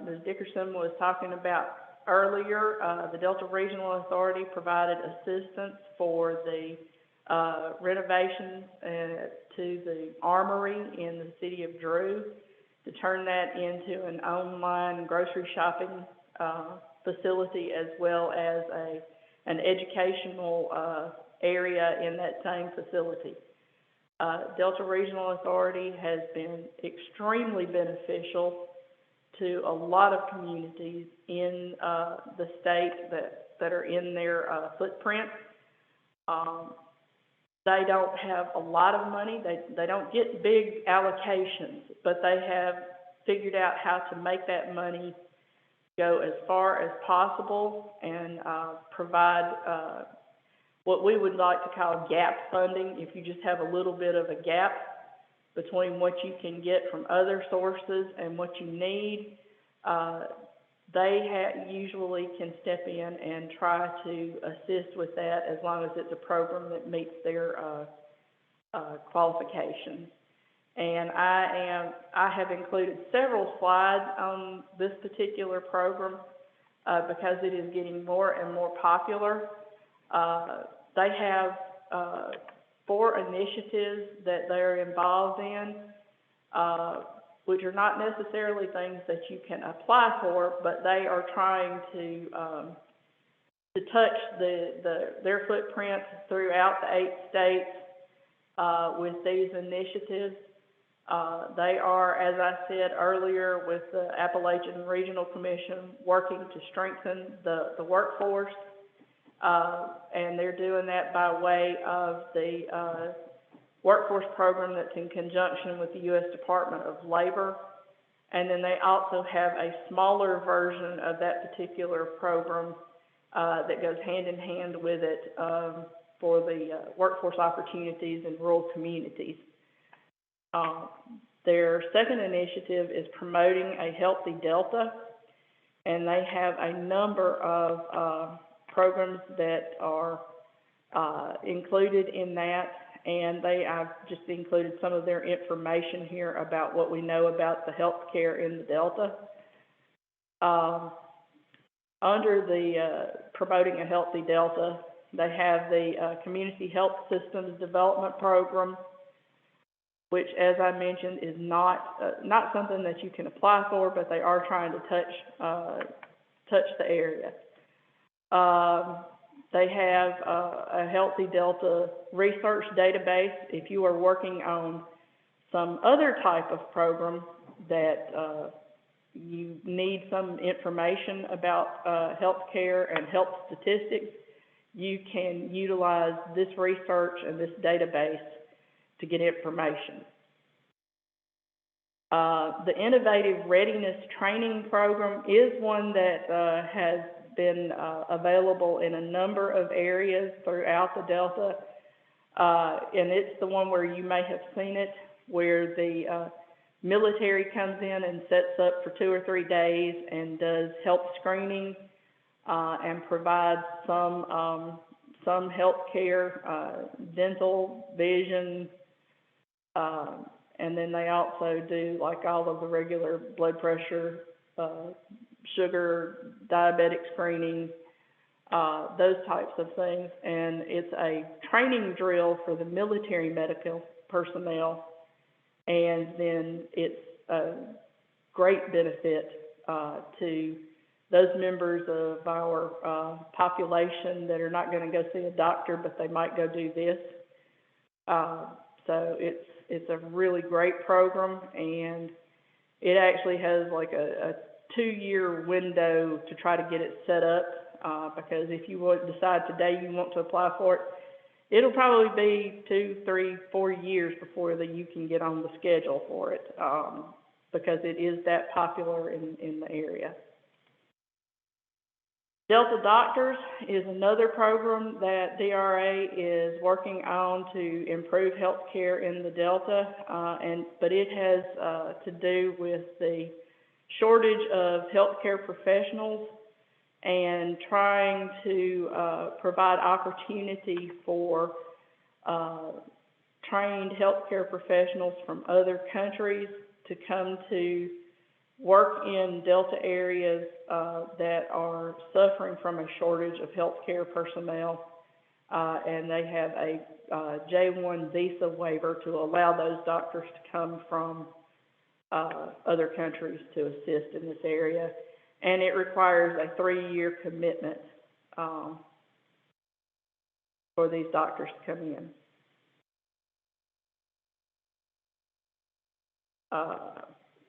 Ms. Dickerson was talking about earlier, the Delta Regional Authority provided assistance for the renovations to the armory in the city of Drew to turn that into an online grocery shopping facility, as well as an educational area in that same facility. Delta Regional Authority has been extremely beneficial to a lot of communities in the state that are in their footprint. They don't have a lot of money. They don't get big allocations, but they have figured out how to make that money go as far as possible and provide what we would like to call gap funding. If you just have a little bit of a gap between what you can get from other sources and what you need, they usually can step in and try to assist with that, as long as it's a program that meets their qualifications. And I have included several slides on this particular program because it is getting more and more popular. They have 4 initiatives that they're involved in, which are not necessarily things that you can apply for, but they are trying to touch their footprint throughout the 8 states with these initiatives. They are, as I said earlier, with the Appalachian Regional Commission, working to strengthen the workforce, and they're doing that by way of the workforce program that's in conjunction with the U.S. Department of Labor. And then they also have a smaller version of that particular program that goes hand in hand with it for the workforce opportunities in rural communities. Their second initiative is promoting a healthy Delta, and they have a number of programs that are included in that, and I've just included some of their information here about what we know about the health care in the Delta. Under the Promoting a Healthy Delta, they have the Community Health Systems Development Program, which, as I mentioned, is not something that you can apply for, but they are trying to touch the area. They have a Healthy Delta research database. If you are working on some other type of program that you need some information about healthcare and health statistics, you can utilize this research and this database to get information. The Innovative Readiness Training Program is one that has been available in a number of areas throughout the Delta, and it's the one where you may have seen it, where the military comes in and sets up for 2 or 3 days and does health screening and provides some health care, dental, vision, and then they also do like all of the regular blood pressure, sugar, diabetic screening, those types of things. And it's a training drill for the military medical personnel, and then it's a great benefit to those members of our population that are not going to go see a doctor, but they might go do this. So it's a really great program, and it actually has like a 2-year window to try to get it set up, because if you would decide today you want to apply for it, it'll probably be 2, 3, 4 years before you can get on the schedule for it, because it is that popular in the area. Delta Doctors is another program that DRA is working on to improve health care in the Delta, but it has to do with the shortage of healthcare professionals and trying to provide opportunity for trained healthcare professionals from other countries to come to work in Delta areas that are suffering from a shortage of healthcare personnel, and they have a J1 visa waiver to allow those doctors to come from other countries to assist in this area, and it requires a 3-year commitment for these doctors to come in.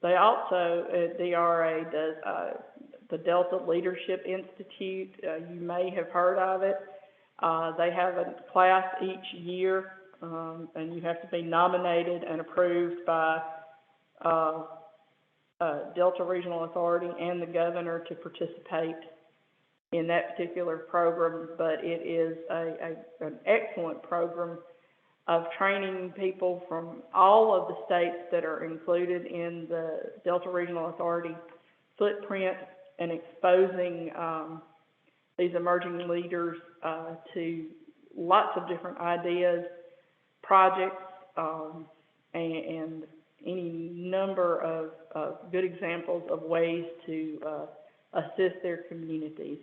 They also, DRA does the Delta Leadership Institute. You may have heard of it. They have a class each year, and you have to be nominated and approved by Delta Regional Authority and the governor to participate in that particular program, but it is an excellent program of training people from all of the states that are included in the Delta Regional Authority footprint, and exposing these emerging leaders to lots of different ideas, projects, and any number of good examples of ways to assist their communities.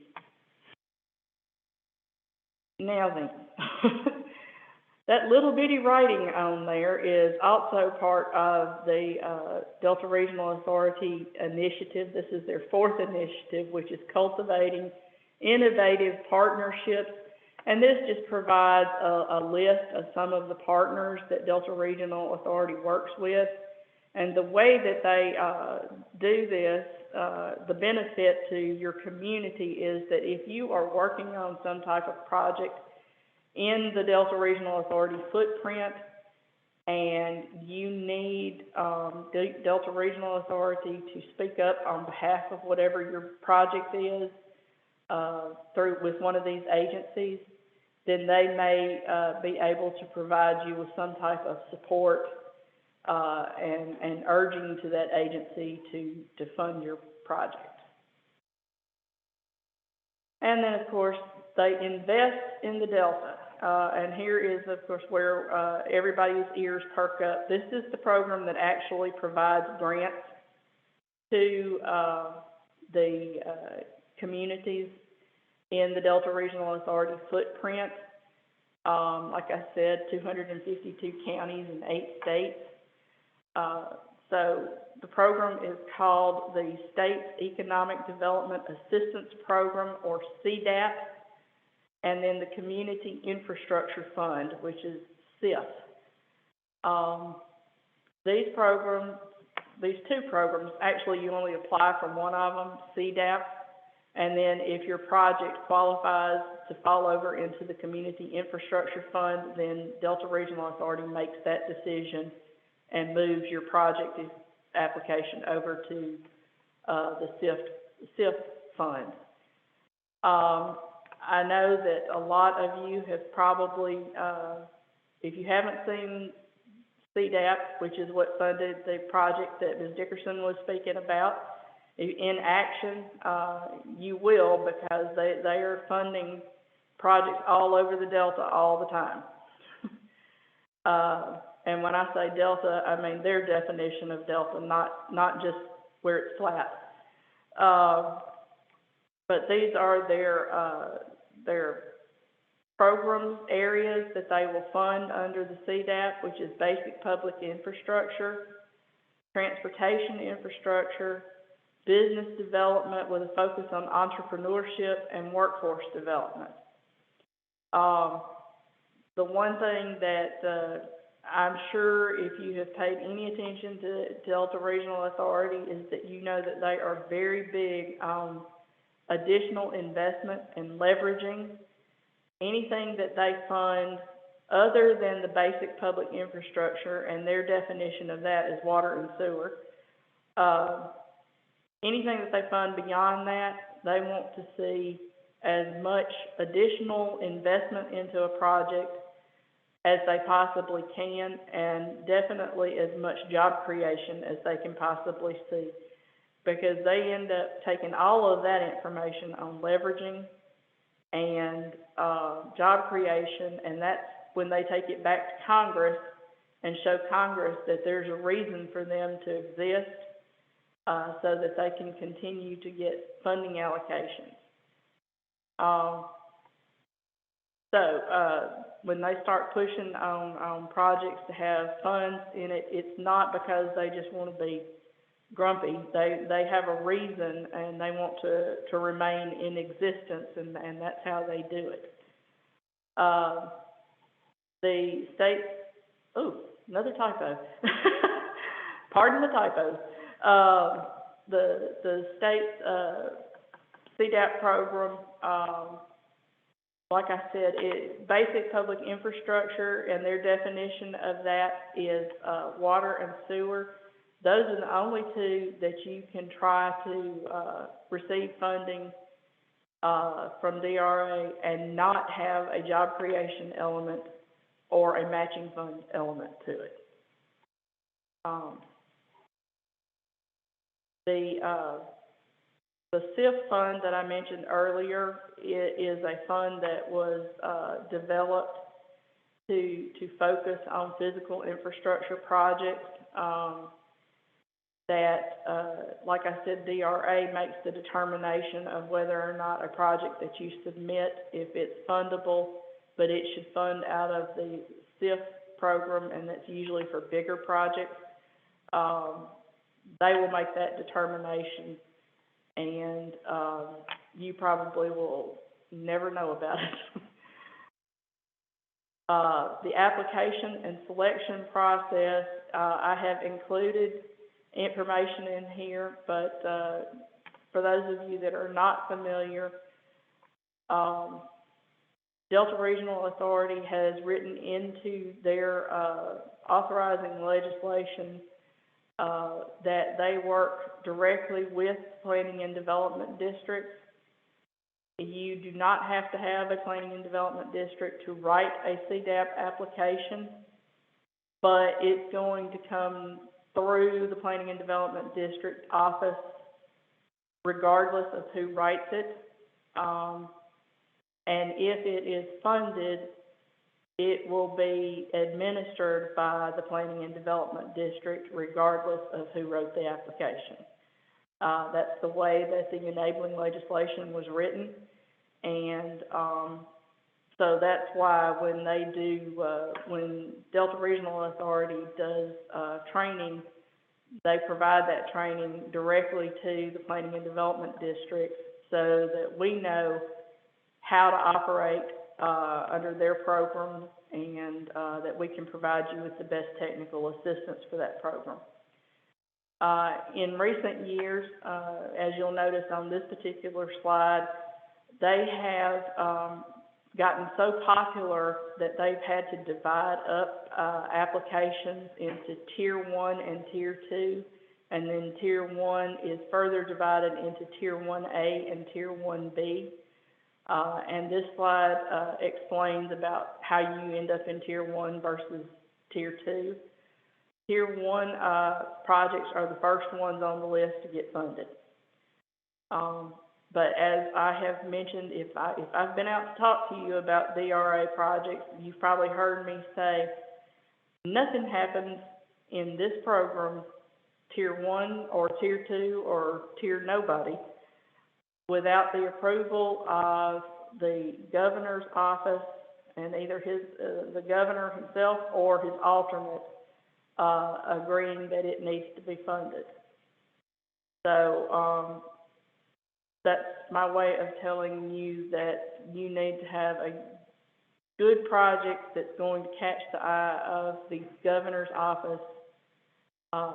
Now then, that little bitty writing on there is also part of the Delta Regional Authority initiative. This is their 4th initiative, which is cultivating innovative partnerships. And this just provides a list of some of the partners that Delta Regional Authority works with. And the way that they do this, the benefit to your community is that if you are working on some type of project in the Delta Regional Authority footprint and you need Delta Regional Authority to speak up on behalf of whatever your project is with one of these agencies, then they may be able to provide you with some type of support and urging to that agency to fund your project. And then, of course, they invest in the Delta. And here is, of course, where everybody's ears perk up. This is the program that actually provides grants to the communities in the Delta Regional Authority footprint. Like I said, 252 counties in 8 states. So the program is called the State's Economic Development Assistance Program, or CDAP, and then the Community Infrastructure Fund, which is CIF. These 2 programs, actually you only apply for one of them, CDAP, and then if your project qualifies to fall over into the Community Infrastructure Fund, then Delta Regional Authority makes that decision and moves your project application over to the CIF fund. I know that a lot of you have probably, if you haven't seen CDAP, which is what funded the project that Ms. Dickerson was speaking about, in action, you will, because they are funding projects all over the Delta all the time. And when I say Delta, I mean their definition of Delta, not just where it's flat. But these are their program areas that they will fund under the CDAP, which is basic public infrastructure, transportation infrastructure, business development with a focus on entrepreneurship and workforce development. The one thing that I'm sure if you have paid any attention to Delta Regional Authority is that you know that they are very big on additional investment and leveraging anything that they fund other than the basic public infrastructure, and their definition of that is water and sewer. Anything that they fund beyond that, they want to see as much additional investment into a project as they possibly can, and definitely as much job creation as they can possibly see, because they end up taking all of that information on leveraging and job creation, and that's when they take it back to Congress and show Congress that there's a reason for them to exist, so that they can continue to get funding allocations. When they start pushing on projects to have funds in it, it's not because they just want to be grumpy. They have a reason, and they want to remain in existence, and that's how they do it. The state, another typo. Pardon the typo. The state CDAP program, like I said, basic public infrastructure, and their definition of that is water and sewer. Those are the only 2 that you can try to receive funding from DRA and not have a job creation element or a matching fund element to it. The CIF fund that I mentioned earlier is a fund that was developed to focus on physical infrastructure projects. that, like I said, DRA makes the determination of whether or not a project that you submit, if it's fundable, but it should fund out of the SIF program, and that's usually for bigger projects. They will make that determination, and you probably will never know about it. The application and selection process, I have included information in here, but for those of you that are not familiar, Delta Regional Authority has written into their authorizing legislation that they work directly with planning and development districts. You do not have to have a planning and development district to write a CDAP application, but it's going to come through the planning and development district office regardless of who writes it. And if it is funded, it will be administered by the planning and development district regardless of who wrote the application. That's the way that the enabling legislation was written, and so that's why when they do, when Delta Regional Authority does training, they provide that training directly to the planning and development districts so that we know how to operate under their program, and that we can provide you with the best technical assistance for that program. In recent years, as you'll notice on this particular slide, they have gotten so popular that they've had to divide up applications into Tier 1 and Tier 2, and then Tier 1 is further divided into Tier 1A and Tier 1B. And this slide explains about how you end up in Tier 1 versus Tier 2. Tier 1 projects are the first ones on the list to get funded. But as I have mentioned, if I've been out to talk to you about DRA projects, you've probably heard me say, nothing happens in this program, Tier 1 or Tier 2 or Tier nobody, without the approval of the governor's office and either the governor himself or his alternate agreeing that it needs to be funded. So that's my way of telling you that you need to have a good project that's going to catch the eye of the governor's office,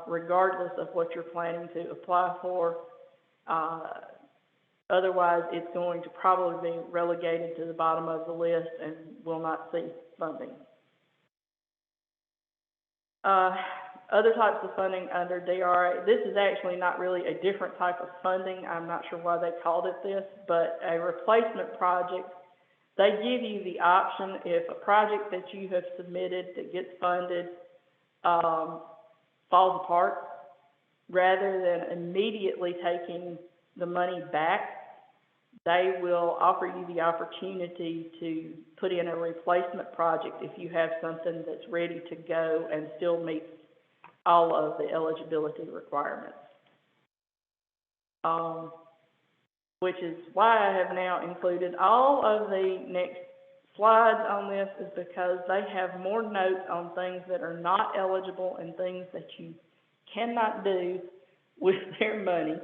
regardless of what you're planning to apply for. Otherwise, it's going to probably be relegated to the bottom of the list and will not see funding. Other types of funding under DRA, this is actually not really a different type of funding. I'm not sure why they called it this, but a replacement project, they give you the option if a project that you have submitted that gets funded falls apart, rather than immediately taking the money back, they will offer you the opportunity to put in a replacement project if you have something that's ready to go and still meets all of the eligibility requirements. Which is why I have now included all of the next slides on this, is because they have more notes on things that are not eligible and things that you cannot do with their money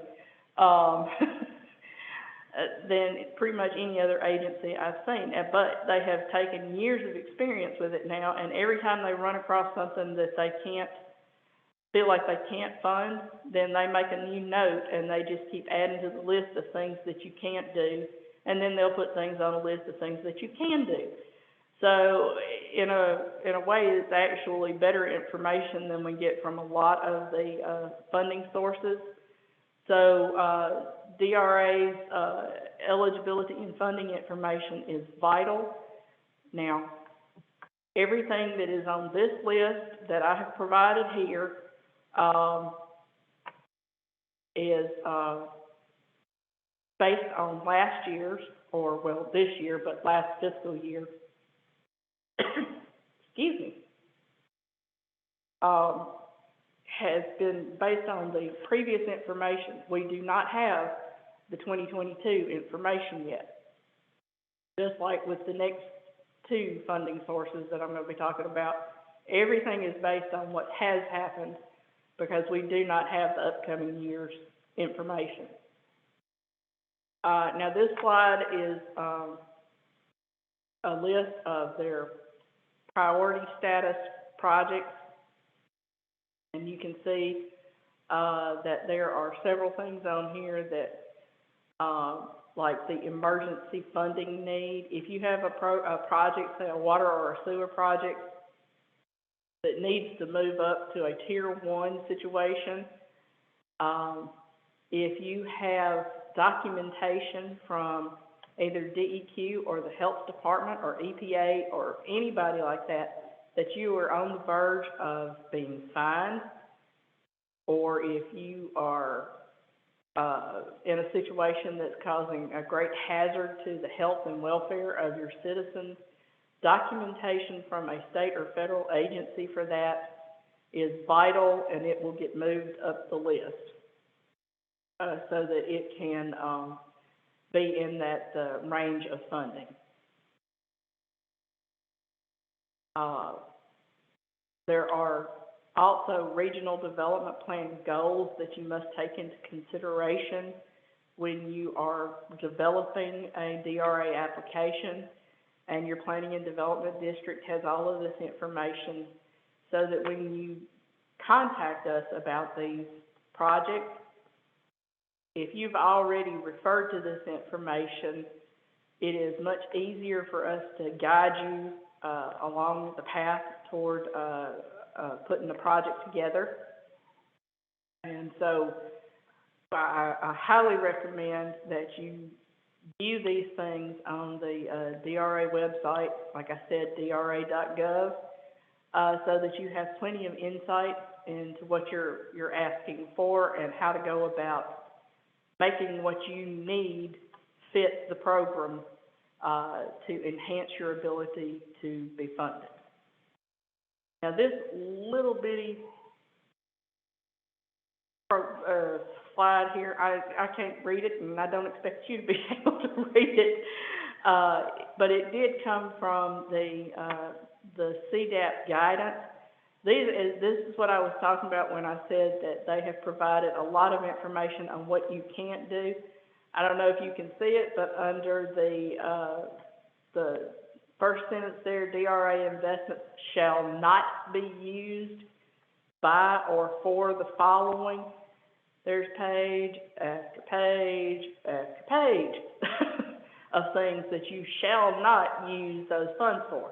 than pretty much any other agency I've seen. But they have taken years of experience with it now, and every time they run across something that they feel like they can't fund, then they make a new note and they just keep adding to the list of things that you can't do, and then they'll put things on a list of things that you can do. So in a way, it's actually better information than we get from a lot of the funding sources. So DRA's eligibility and funding information is vital. Now, everything that is on this list that I have provided here is based on last year's, or well, this year, but last fiscal year, excuse me, has been based on the previous information. We do not have the 2022 information yet. Just like with the next two funding sources that I'm going to be talking about, everything is based on what has happened because we do not have the upcoming year's information. Now this slide is a list of their priority status projects, and you can see that there are several things on here that like the emergency funding need. If you have a project, say a water or a sewer project that needs to move up to a tier 1 situation, if you have documentation from either DEQ or the health department or EPA or anybody like that, that you are on the verge of being fined, or if you are in a situation that's causing a great hazard to the health and welfare of your citizens, documentation from a state or federal agency for that is vital, and it will get moved up the list so that it can be in that range of funding. There are also regional development plan goals that you must take into consideration when you are developing a DRA application, and your planning and development district has all of this information so that when you contact us about these projects, if you've already referred to this information, it is much easier for us to guide you along the path toward putting the project together. And so I highly recommend that you view these things on the DRA website, like I said, dra.gov, so that you have plenty of insight into what you're asking for and how to go about making what you need fit the program to enhance your ability to be funded. Now this little bitty slide here, I can't read it, and I don't expect you to be able to read it, but it did come from the CDAP guidance. This is what I was talking about when I said that they have provided a lot of information on what you can't do. I don't know if you can see it, but under the first sentence there, DRA investments shall not be used by or for the following. There's page after page after page of things that you shall not use those funds for.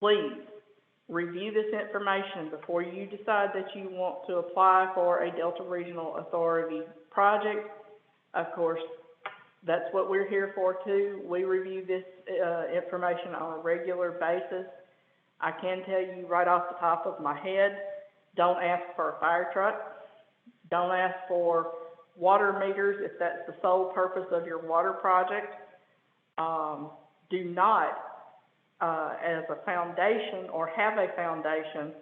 Please review this information before you decide that you want to apply for a Delta Regional Authority project. Of course, that's what we're here for too. We review this information on a regular basis. I can tell you right off the top of my head, don't ask for a fire truck. Don't ask for water meters if that's the sole purpose of your water project. Do not, as a foundation or have a foundation,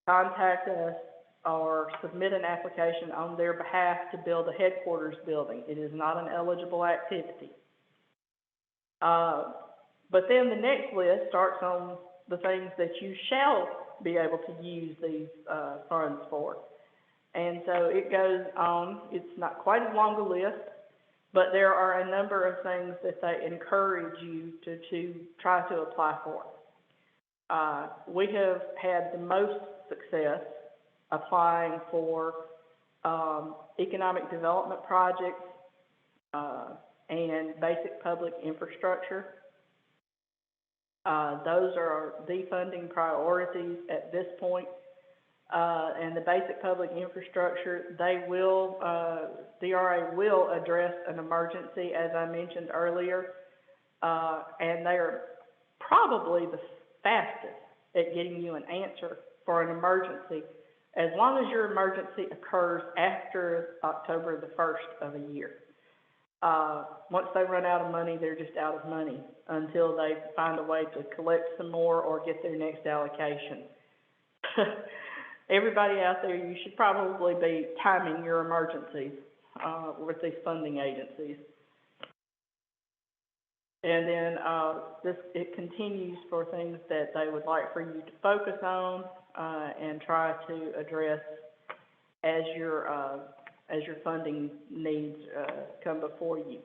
contact us or submit an application on their behalf to build a headquarters building. It is not an eligible activity. But then the next list starts on the things that you shall be able to use these funds for. And so it goes on. It's not quite as long a list, but there are a number of things that they encourage you to try to apply for. We have had the most success applying for economic development projects and basic public infrastructure. Those are our defunding priorities at this point. And the basic public infrastructure, DRA will address an emergency, as I mentioned earlier, and they are probably the fastest at getting you an answer for an emergency, as long as your emergency occurs after October the 1st of a year. Once they run out of money, they're just out of money until they find a way to collect some more or get their next allocation. everybody out there, you should probably be timing your emergencies, with these funding agencies. And then, it continues for things that they would like for you to focus on, and try to address as your funding needs, come before you.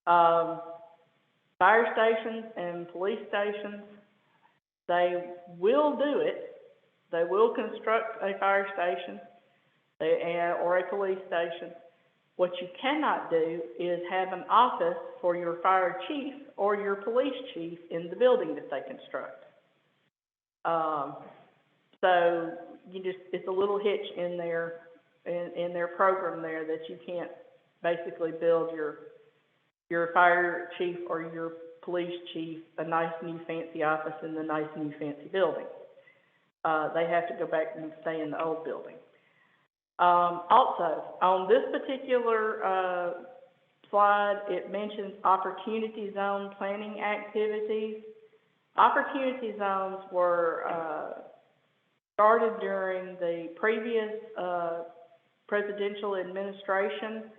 Fire stations and police stations, they will do it. They will construct a fire station or a police station. What you cannot do is have an office for your fire chief or your police chief in the building that they construct. So it's a little hitch in their program there that you can't basically build your fire chief or your police chief a nice new fancy office in the nice new fancy building. They have to go back and stay in the old building. Also, on this particular slide, it mentions opportunity zone planning activities. Opportunity zones were started during the previous presidential administration.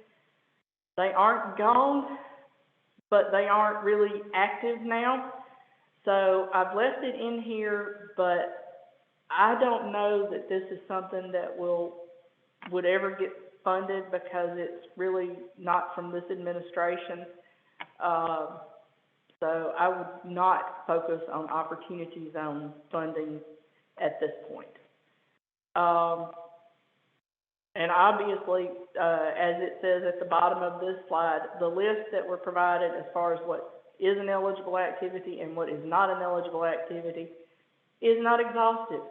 They aren't gone, but they aren't really active now. So I've left it in here, but I don't know that this is something that would ever get funded because it's really not from this administration. So I would not focus on opportunity zone funding at this point. And obviously, as it says at the bottom of this slide, the list that were provided as far as what is an eligible activity and what is not an eligible activity is not exhaustive.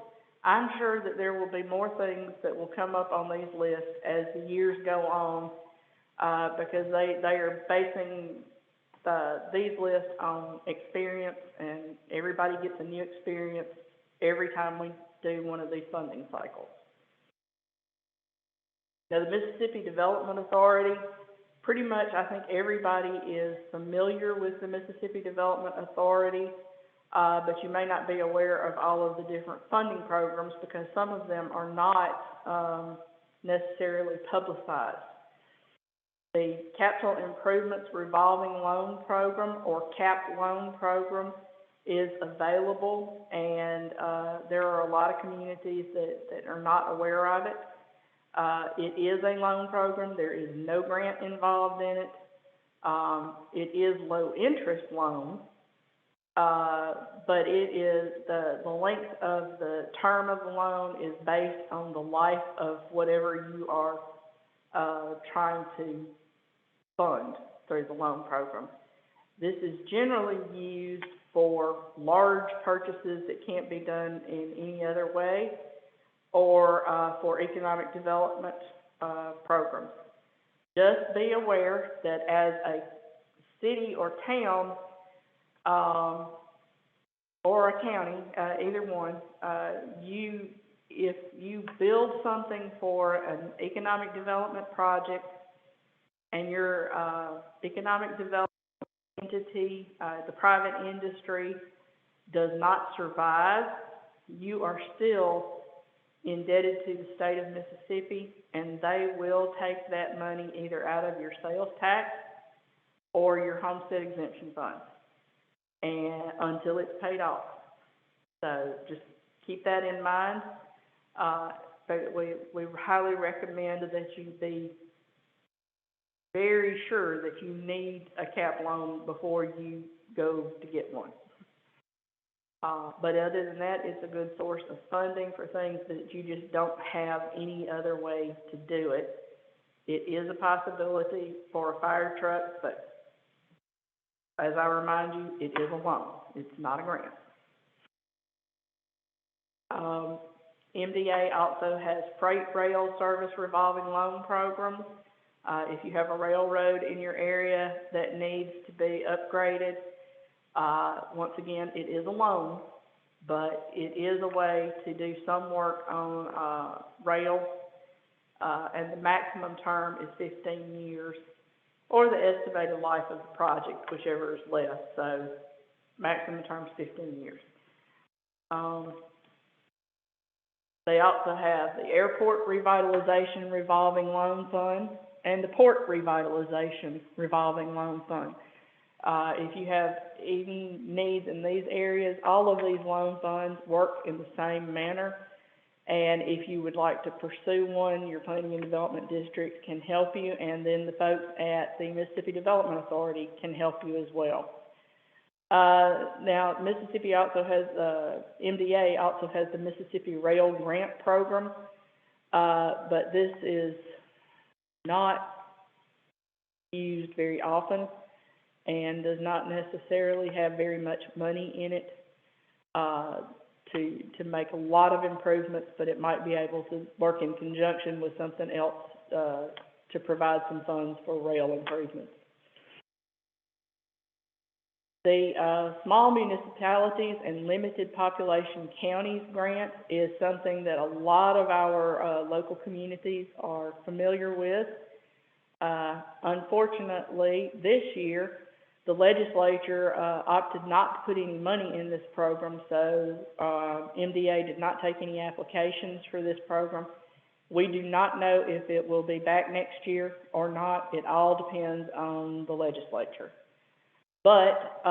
I'm sure that there will be more things that will come up on these lists as the years go on, because they are basing these lists on experience, and everybody gets a new experience every time we do one of these funding cycles. Now, the Mississippi Development Authority, pretty much I think everybody is familiar with the Mississippi Development Authority, but you may not be aware of all of the different funding programs because some of them are not necessarily publicized. The Capital Improvements Revolving Loan Program, or CAP loan program, is available, and there are a lot of communities that are not aware of it. It is a loan program. There is no grant involved in it. It is low interest loan, but it is the length of the term of the loan is based on the life of whatever you are trying to fund through the loan program. This is generally used for large purchases that can't be done in any other way, or for economic development programs. Just be aware that as a city or town, or a county, either one, if you build something for an economic development project and your economic development entity, the private industry, does not survive, you are still indebted to the state of Mississippi, and they will take that money either out of your sales tax or your homestead exemption fund, and until it's paid off. So just keep that in mind. But we highly recommend that you be very sure that you need a CAP loan before you go to get one. But other than that, it's a good source of funding for things that you just don't have any other way to do it. It is a possibility for a fire truck, but as I remind you, it is a loan. It's not a grant. MDA also has freight rail service revolving loan programs. If you have a railroad in your area that needs to be upgraded, once again, it is a loan, but it is a way to do some work on rail, and the maximum term is 15 years, or the estimated life of the project, whichever is less. So maximum term is 15 years. They also have the airport revitalization revolving loan fund and the port revitalization revolving loan fund. If you have any needs in these areas, all of these loan funds work in the same manner. And if you would like to pursue one, your Planning and Development District can help you, and then the folks at the Mississippi Development Authority can help you as well. Now, Mississippi also has, MDA also has the Mississippi Rail Grant Program, but this is not used very often and does not necessarily have very much money in it to make a lot of improvements, but it might be able to work in conjunction with something else to provide some funds for rail improvements. The small municipalities and limited population counties grant is something that a lot of our local communities are familiar with. Unfortunately, this year, the legislature opted not to put any money in this program, so MDA did not take any applications for this program. We do not know if it will be back next year or not. It all depends on the legislature. But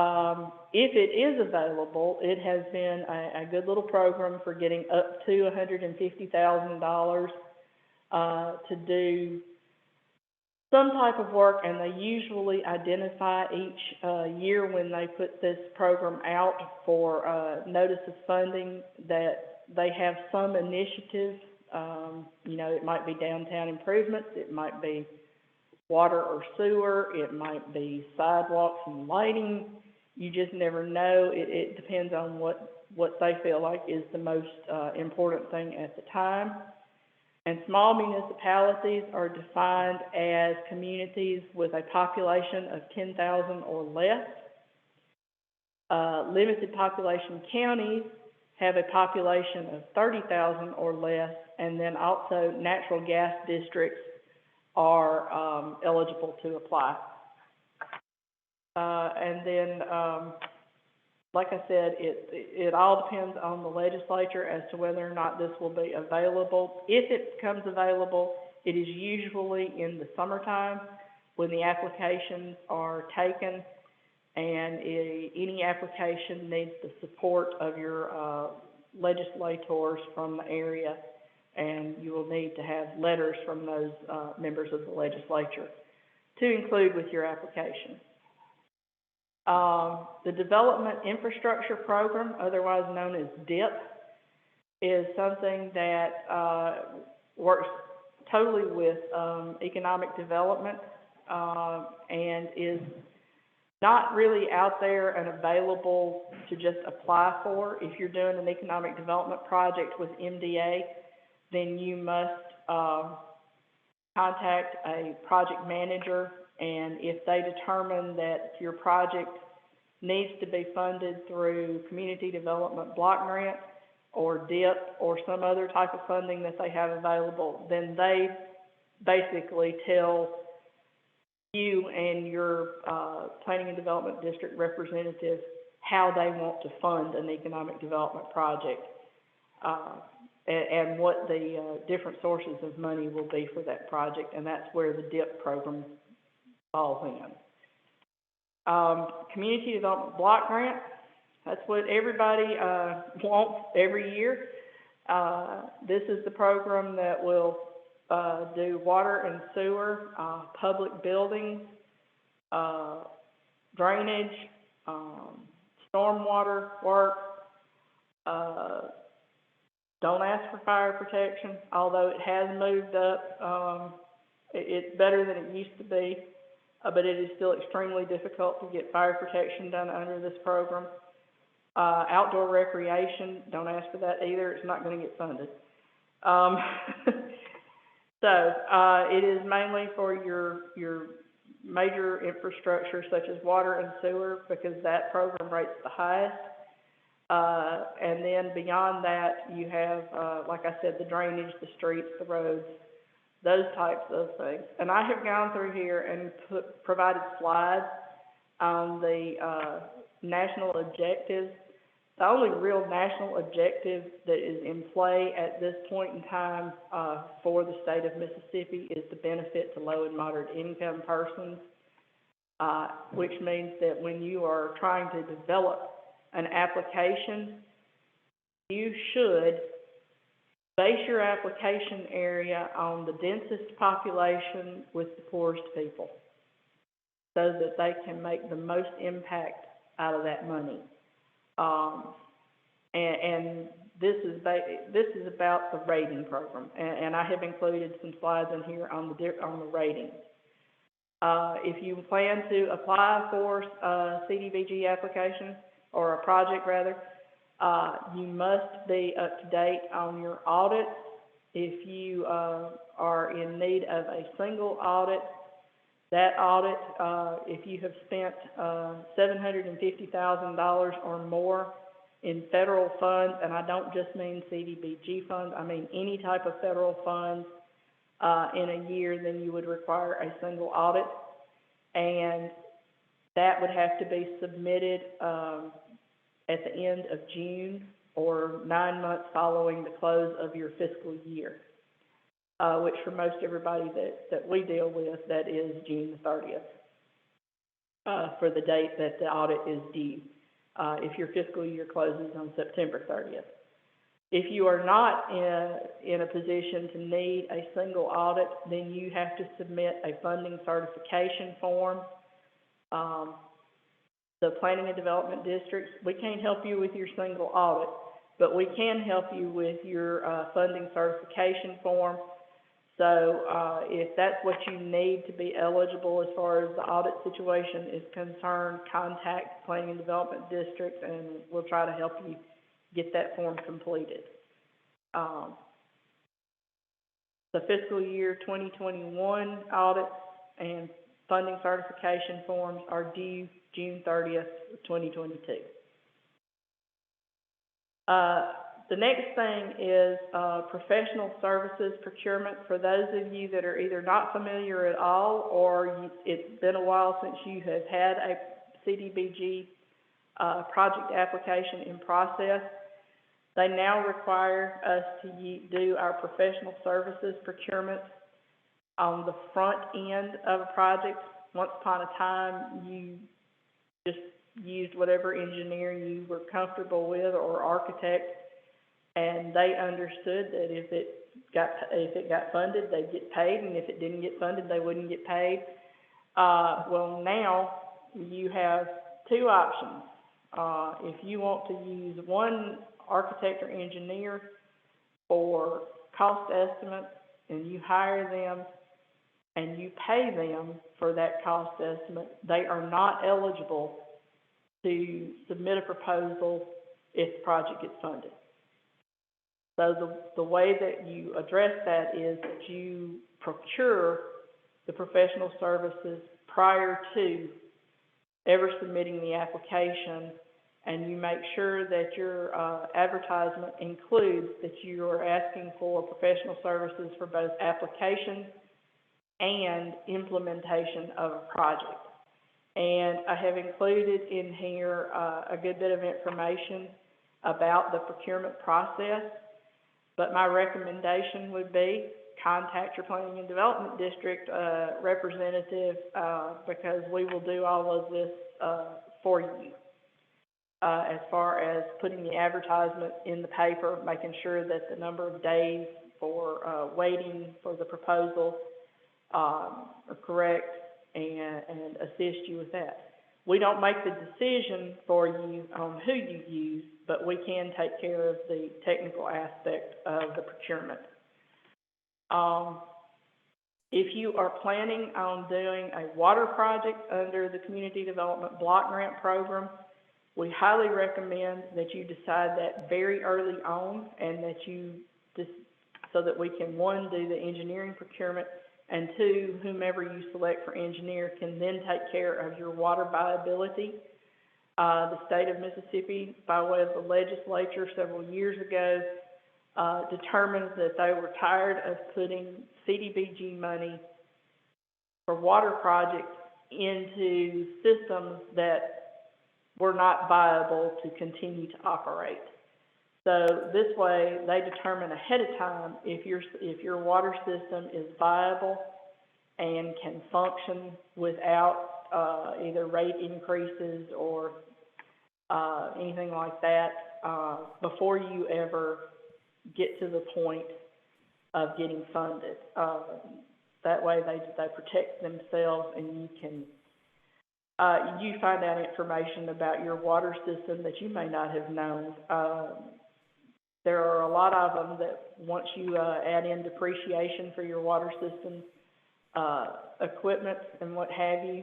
if it is available, it has been a good little program for getting up to $150,000 to do some type of work, and they usually identify each year when they put this program out for notice of funding that they have some initiative. You know, it might be downtown improvements, it might be water or sewer, it might be sidewalks and lighting. You just never know. It depends on what they feel like is the most important thing at the time. And small municipalities are defined as communities with a population of 10,000 or less. Limited population counties have a population of 30,000 or less, and then also natural gas districts are eligible to apply. And then, like I said, it all depends on the legislature as to whether or not this will be available. If it becomes available, it is usually in the summertime when the applications are taken, and any application needs the support of your legislators from the area, and you will need to have letters from those members of the legislature to include with your application. The Development Infrastructure Program, otherwise known as DIP, is something that works totally with economic development and is not really out there and available to just apply for. If you're doing an economic development project with MDA, then you must contact a project manager, and if they determine that your project needs to be funded through Community Development Block Grant or DIP or some other type of funding that they have available, then they basically tell you and your Planning and Development District representative how they want to fund an economic development project and what the different sources of money will be for that project, and that's where the DIP program falls in. Community Development Block Grant, that's what everybody wants every year. This is the program that will do water and sewer, public buildings, drainage, stormwater work. Don't ask for fire protection, although it has moved up. It's better than it used to be, but it is still extremely difficult to get fire protection done under this program. Outdoor recreation, don't ask for that either. It's not going to get funded. So it is mainly for your major infrastructure such as water and sewer, because that program rates the highest. And then beyond that, you have, like I said, the drainage, the streets, the roads, those types of things. And I have gone through here and provided slides on the national objectives the only real national objective that is in play at this point in time for the state of Mississippi is the benefit to low and moderate income persons, which means that when you are trying to develop an application, you should base your application area on the densest population with the poorest people so that they can make the most impact out of that money. And this is about the rating program, and I have included some slides in here on the rating. If you plan to apply for a CDBG application, or a project rather, you must be up to date on your audits. If you are in need of a single audit, that audit, if you have spent $750,000 or more in federal funds, and I don't just mean CDBG funds, I mean any type of federal funds in a year, then you would require a single audit. And that would have to be submitted at the end of June or 9 months following the close of your fiscal year, which for most everybody that we deal with, that is June the 30th, for the date that the audit is due, if your fiscal year closes on September 30th. If you are not in a position to need a single audit, then you have to submit a funding certification form. The Planning and Development Districts, we can't help you with your single audit, but we can help you with your funding certification form. So if that's what you need to be eligible as far as the audit situation is concerned, contact Planning and Development District and we'll try to help you get that form completed. The fiscal year 2021 audits and funding certification forms are due June 30th, 2022. The next thing is professional services procurement. For those of you that are either not familiar at all or it's been a while since you have had a CDBG project application in process, they now require us to do our professional services procurement on the front end of a project. Once upon a time, you just used whatever engineer you were comfortable with or architect, and they understood that if it got funded, they'd get paid, and if it didn't get funded, they wouldn't get paid. Well, now you have two options. If you want to use one architect or engineer for cost estimates, and you hire them and you pay them for that cost estimate, they are not eligible to submit a proposal if the project gets funded. So the way that you address that is that you procure the professional services prior to ever submitting the application, and you make sure that your advertisement includes that you are asking for professional services for both application and implementation of a project. And I have included in here a good bit of information about the procurement process, but my recommendation would be contact your Planning and Development District representative because we will do all of this for you. As far as putting the advertisement in the paper, making sure that the number of days for waiting for the proposal are correct, and assist you with that. We don't make the decision for you on who you use, but we can take care of the technical aspect of the procurement. If you are planning on doing a water project under the Community Development Block Grant Program, we highly recommend that you decide that very early on, and that you just, so that we can, one, do the engineering procurement, and two, whomever you select for engineer can then take care of your water viability. The state of Mississippi, by way of the legislature several years ago, determined that they were tired of putting CDBG money for water projects into systems that were not viable to continue to operate. So this way, they determine ahead of time if your water system is viable and can function without either rate increases or anything like that before you ever get to the point of getting funded. That way they protect themselves, and you can you find out information about your water system that you may not have known. There are a lot of them that once you add in depreciation for your water system equipment and what have you,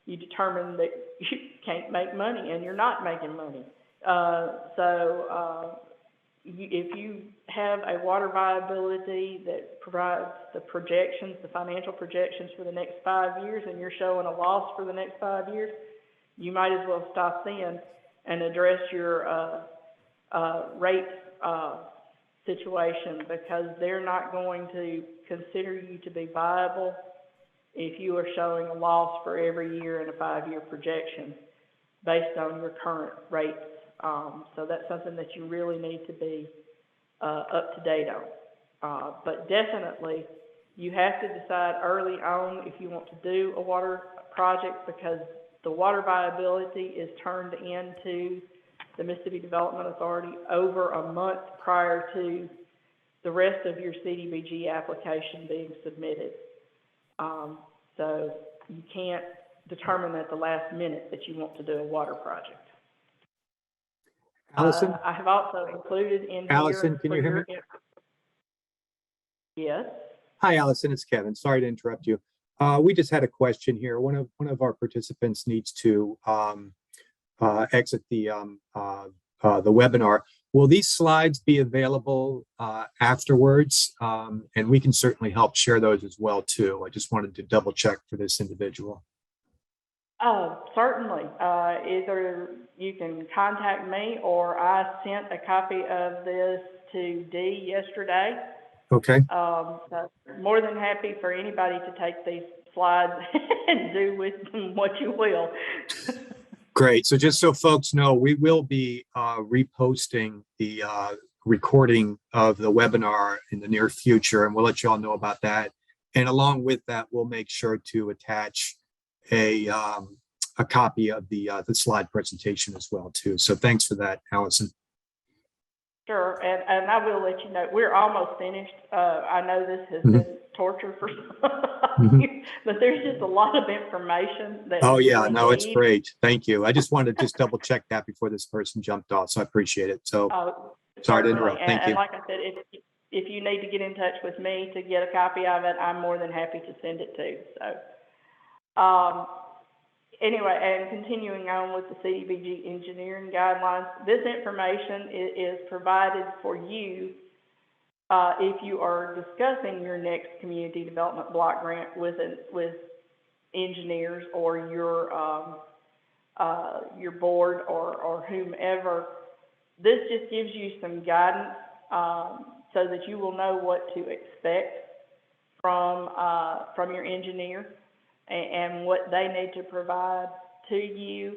you determine that you can't make money and you're not making money. If you have a water viability that provides the projections, the financial projections for the next 5 years, and you're showing a loss for the next 5 years, you might as well stop then and address your rate situation, because they're not going to consider you to be viable if you are showing a loss for every year in a 5-year projection based on your current rates. So that's something that you really need to be up to date on. But definitely, you have to decide early on if you want to do a water project, because the water viability is turned into the Mississippi Development Authority over a month prior to the rest of your CDBG application being submitted. So you can't determine at the last minute that you want to do a water project.
Allyson?
I have also included in
Allyson,
here.
can you hear me?
Yes.
Hi, Allyson, it's Kevin. Sorry to interrupt you. We just had a question here. One of our participants needs to exit the webinar. Will these slides be available afterwards? And we can certainly help share those as well too. I just wanted to double check for this individual.
Certainly. Either you can contact me, or I sent a copy of this to Dee yesterday.
Okay.
So more than happy for anybody to take these slides and do with them what you will.
Great. So just so folks know, we will be reposting the recording of the webinar in the near future, and we'll let you all know about that. And along with that, we'll make sure to attach a copy of the slide presentation as well too. So thanks for that, Allyson.
Sure, and I will let you know, we're almost finished. I know this has been torture for some of you, but there's just a lot of information that
It's great. Thank you. I just wanted to just double check that before this person jumped off, so I appreciate it. So sorry to interrupt. Thank you.
And like I said, if you need to get in touch with me to get a copy of it, I'm more than happy to send it to you. So anyway, and continuing on with the CDBG engineering guidelines, this information is provided for you if you are discussing your next community development block grant with engineers or your board or whomever. This just gives you some guidance so that you will know what to expect from your engineer and what they need to provide to you.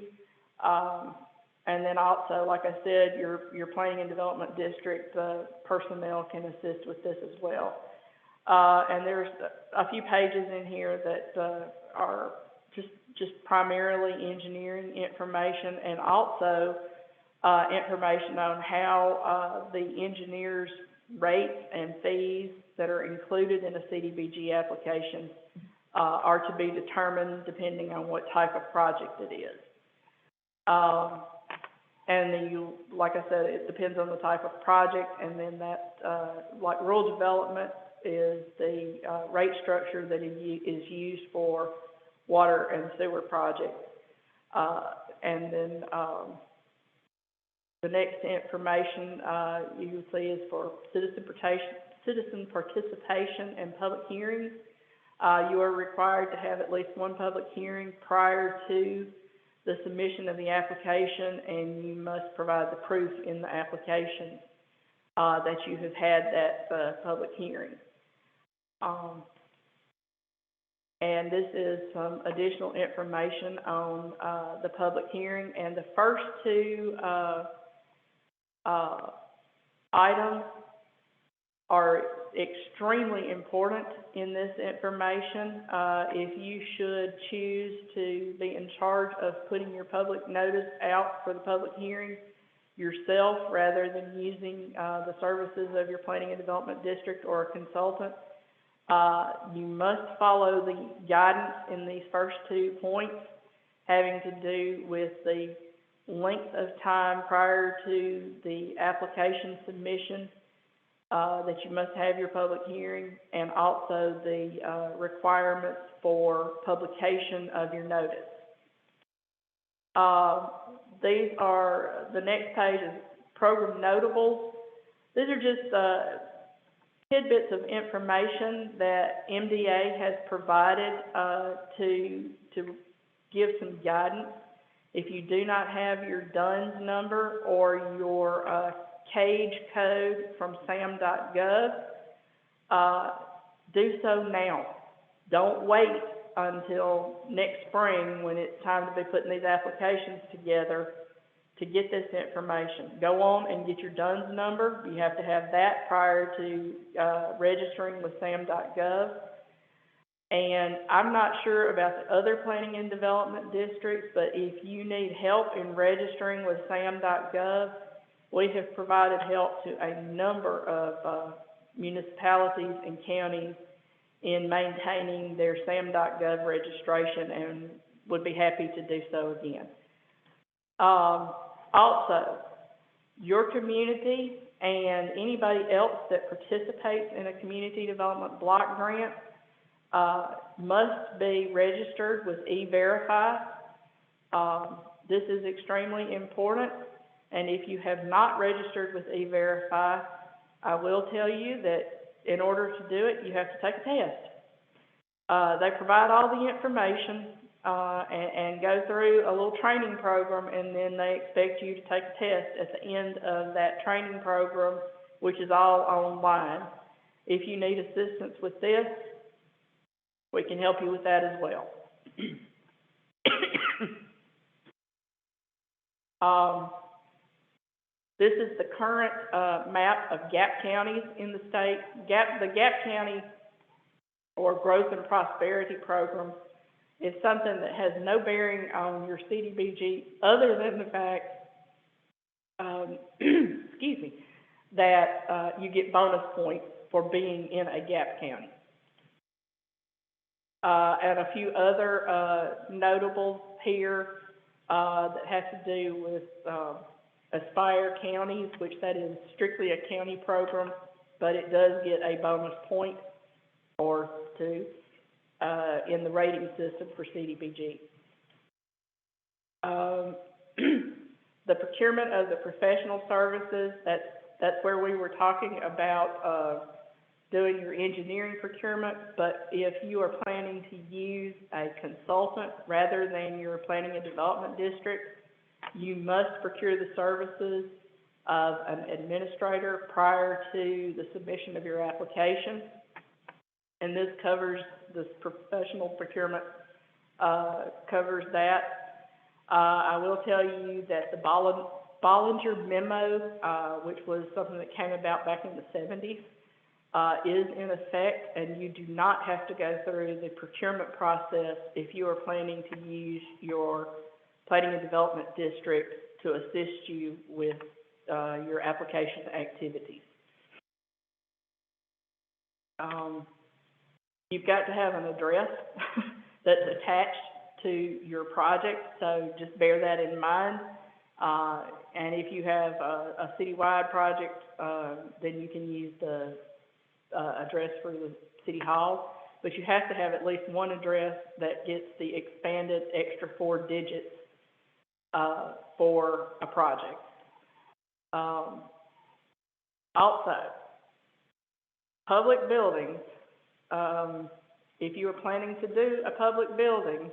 And then also, like I said, your planning and development district personnel can assist with this as well. And there's a few pages in here that are just primarily engineering information, and also information on how the engineers' rates and fees that are included in a CDBG application are to be determined depending on what type of project it is. And then like I said, it depends on the type of project, and then that, like rural development is the rate structure that is used for water and sewer projects. And then the next information you will see is for citizen participation and public hearings. You are required to have at least one public hearing prior to the submission of the application, and you must provide the proof in the application that you have had that public hearing. And this is some additional information on the public hearing. And the first two items are extremely important in this information. If you should choose to be in charge of putting your public notice out for the public hearing yourself rather than using the services of your planning and development district or a consultant, you must follow the guidance in these first 2 points having to do with the length of time prior to the application submission that you must have your public hearing, and also the requirements for publication of your notice. These are, the next page is program notables. These are just tidbits of information that MDA has provided to give some guidance. If you do not have your DUNS number or your CAGE code from sam.gov, do so now. Don't wait until next spring when it's time to be putting these applications together to get this information. Go on and get your DUNS number. You have to have that prior to registering with sam.gov. And I'm not sure about the other planning and development districts, but if you need help in registering with sam.gov, we have provided help to a number of municipalities and counties in maintaining their sam.gov registration, and would be happy to do so again. Also, your community and anybody else that participates in a community development block grant must be registered with E-Verify. This is extremely important, and if you have not registered with E-Verify, I will tell you that in order to do it, you have to take a test. They provide all the information and go through a little training program, and then they expect you to take a test at the end of that training program, which is all online. If you need assistance with this, we can help you with that as well. This is the current map of GAP counties in the state. The GAP County, or Growth and Prosperity Program, is something that has no bearing on your CDBG other than the fact, excuse me, that you get bonus points for being in a GAP county. And a few other notables here that have to do with Aspire counties, which that is strictly a county program, but it does get a bonus point or two in the rating system for CDBG. The procurement of the professional services, that's where we were talking about doing your engineering procurement, but if you are planning to use a consultant rather than your planning and development district, you must procure the services of an administrator prior to the submission of your application. And this covers, this professional procurement covers that. I will tell you that the Bollinger memo, which was something that came about back in the 70s, is in effect, and you do not have to go through the procurement process if you are planning to use your planning and development district to assist you with your application activities. You've got to have an address that's attached to your project, so just bear that in mind. And if you have a citywide project, then you can use the address for the city hall, but you have to have at least one address that gets the expanded extra 4 digits for a project. Also, public buildings, if you are planning to do a public building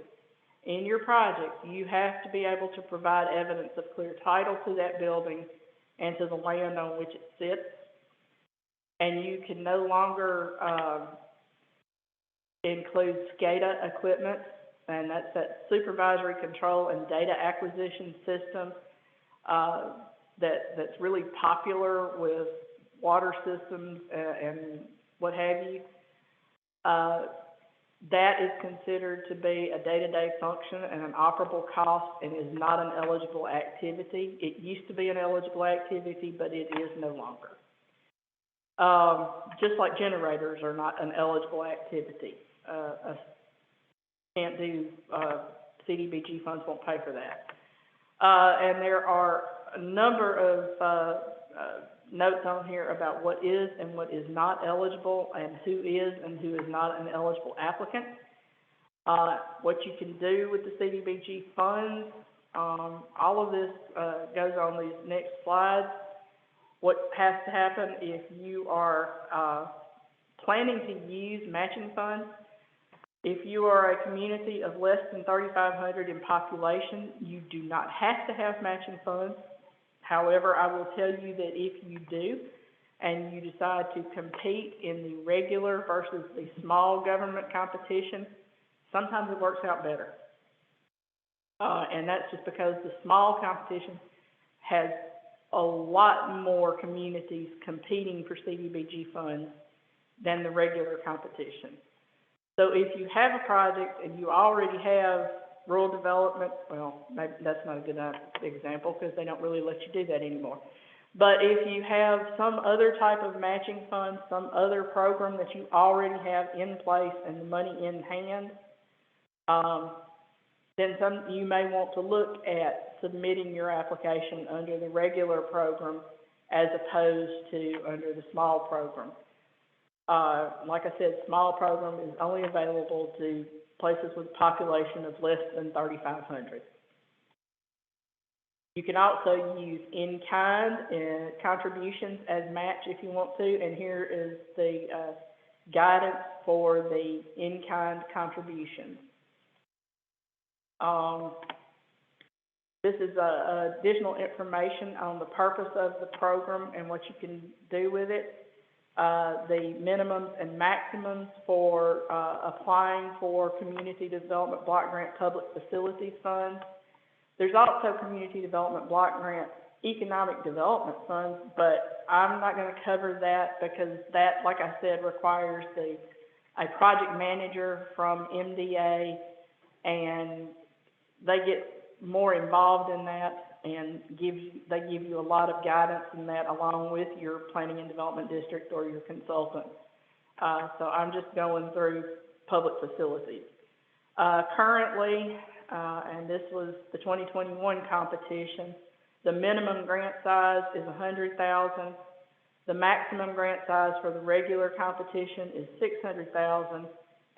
in your project, you have to be able to provide evidence of clear title to that building and to the land on which it sits. And you can no longer includes SCADA equipment, and that's supervisory control and data acquisition system that's really popular with water systems and what have you. That is considered to be a day-to-day function and an operable cost and is not an eligible activity. It used to be an eligible activity, but it is no longer. Just like generators are not an eligible activity. Can't do, CDBG funds won't pay for that. And there are a number of notes on here about what is and what is not eligible and who is and who is not an eligible applicant. What you can do with the CDBG funds, all of this goes on these next slides. What has to happen if you are planning to use matching funds. If you are a community of less than 3,500 in population, you do not have to have matching funds. However, I will tell you that if you do, and you decide to compete in the regular versus the small government competition, sometimes it works out better. And that's just because the small competition has a lot more communities competing for CDBG funds than the regular competition. So if you have a project and you already have rural development, well, maybe that's not a good example because they don't really let you do that anymore. But if you have some other type of matching fund, some other program that you already have in place and the money in hand, then you may want to look at submitting your application under the regular program as opposed to under the small program. Like I said, small program is only available to places with a population of less than 3,500. You can also use in-kind contributions as match if you want to, and here is the guidance for the in-kind contributions. This is additional information on the purpose of the program and what you can do with it. The minimums and maximums for applying for Community Development Block Grant Public Facilities Funds. There's also Community Development Block Grant Economic Development Funds, but I'm not going to cover that because that, like I said, requires a project manager from MDA, and they get more involved in that and they give you a lot of guidance in that along with your planning and development district or your consultant. So I'm just going through public facilities. Currently, and this was the 2021 competition, the minimum grant size is $100,000. The maximum grant size for the regular competition is $600,000,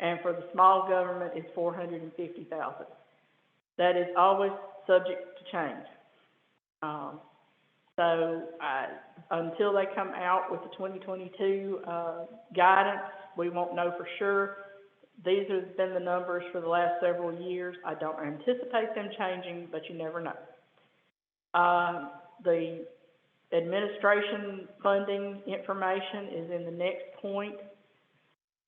and for the small government is $450,000. That is always subject to change. Until they come out with the 2022 guidance, we won't know for sure. These have been the numbers for the last several years. I don't anticipate them changing, but you never know. The administration funding information is in the next point,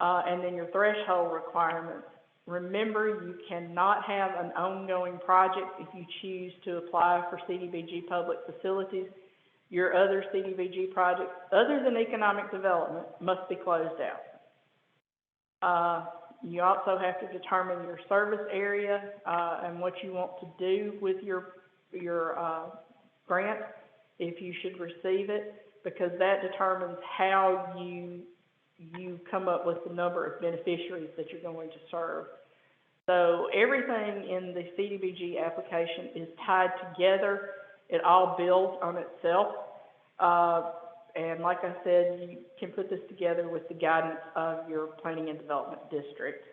and then your threshold requirements. Remember, you cannot have an ongoing project if you choose to apply for CDBG public facilities. Your other CDBG projects, other than economic development, must be closed out. You also have to determine your service area and what you want to do with your grant, if you should receive it, because that determines how you come up with the number of beneficiaries that you're going to serve. So everything in the CDBG application is tied together. It all builds on itself. And like I said, you can put this together with the guidance of your planning and development district.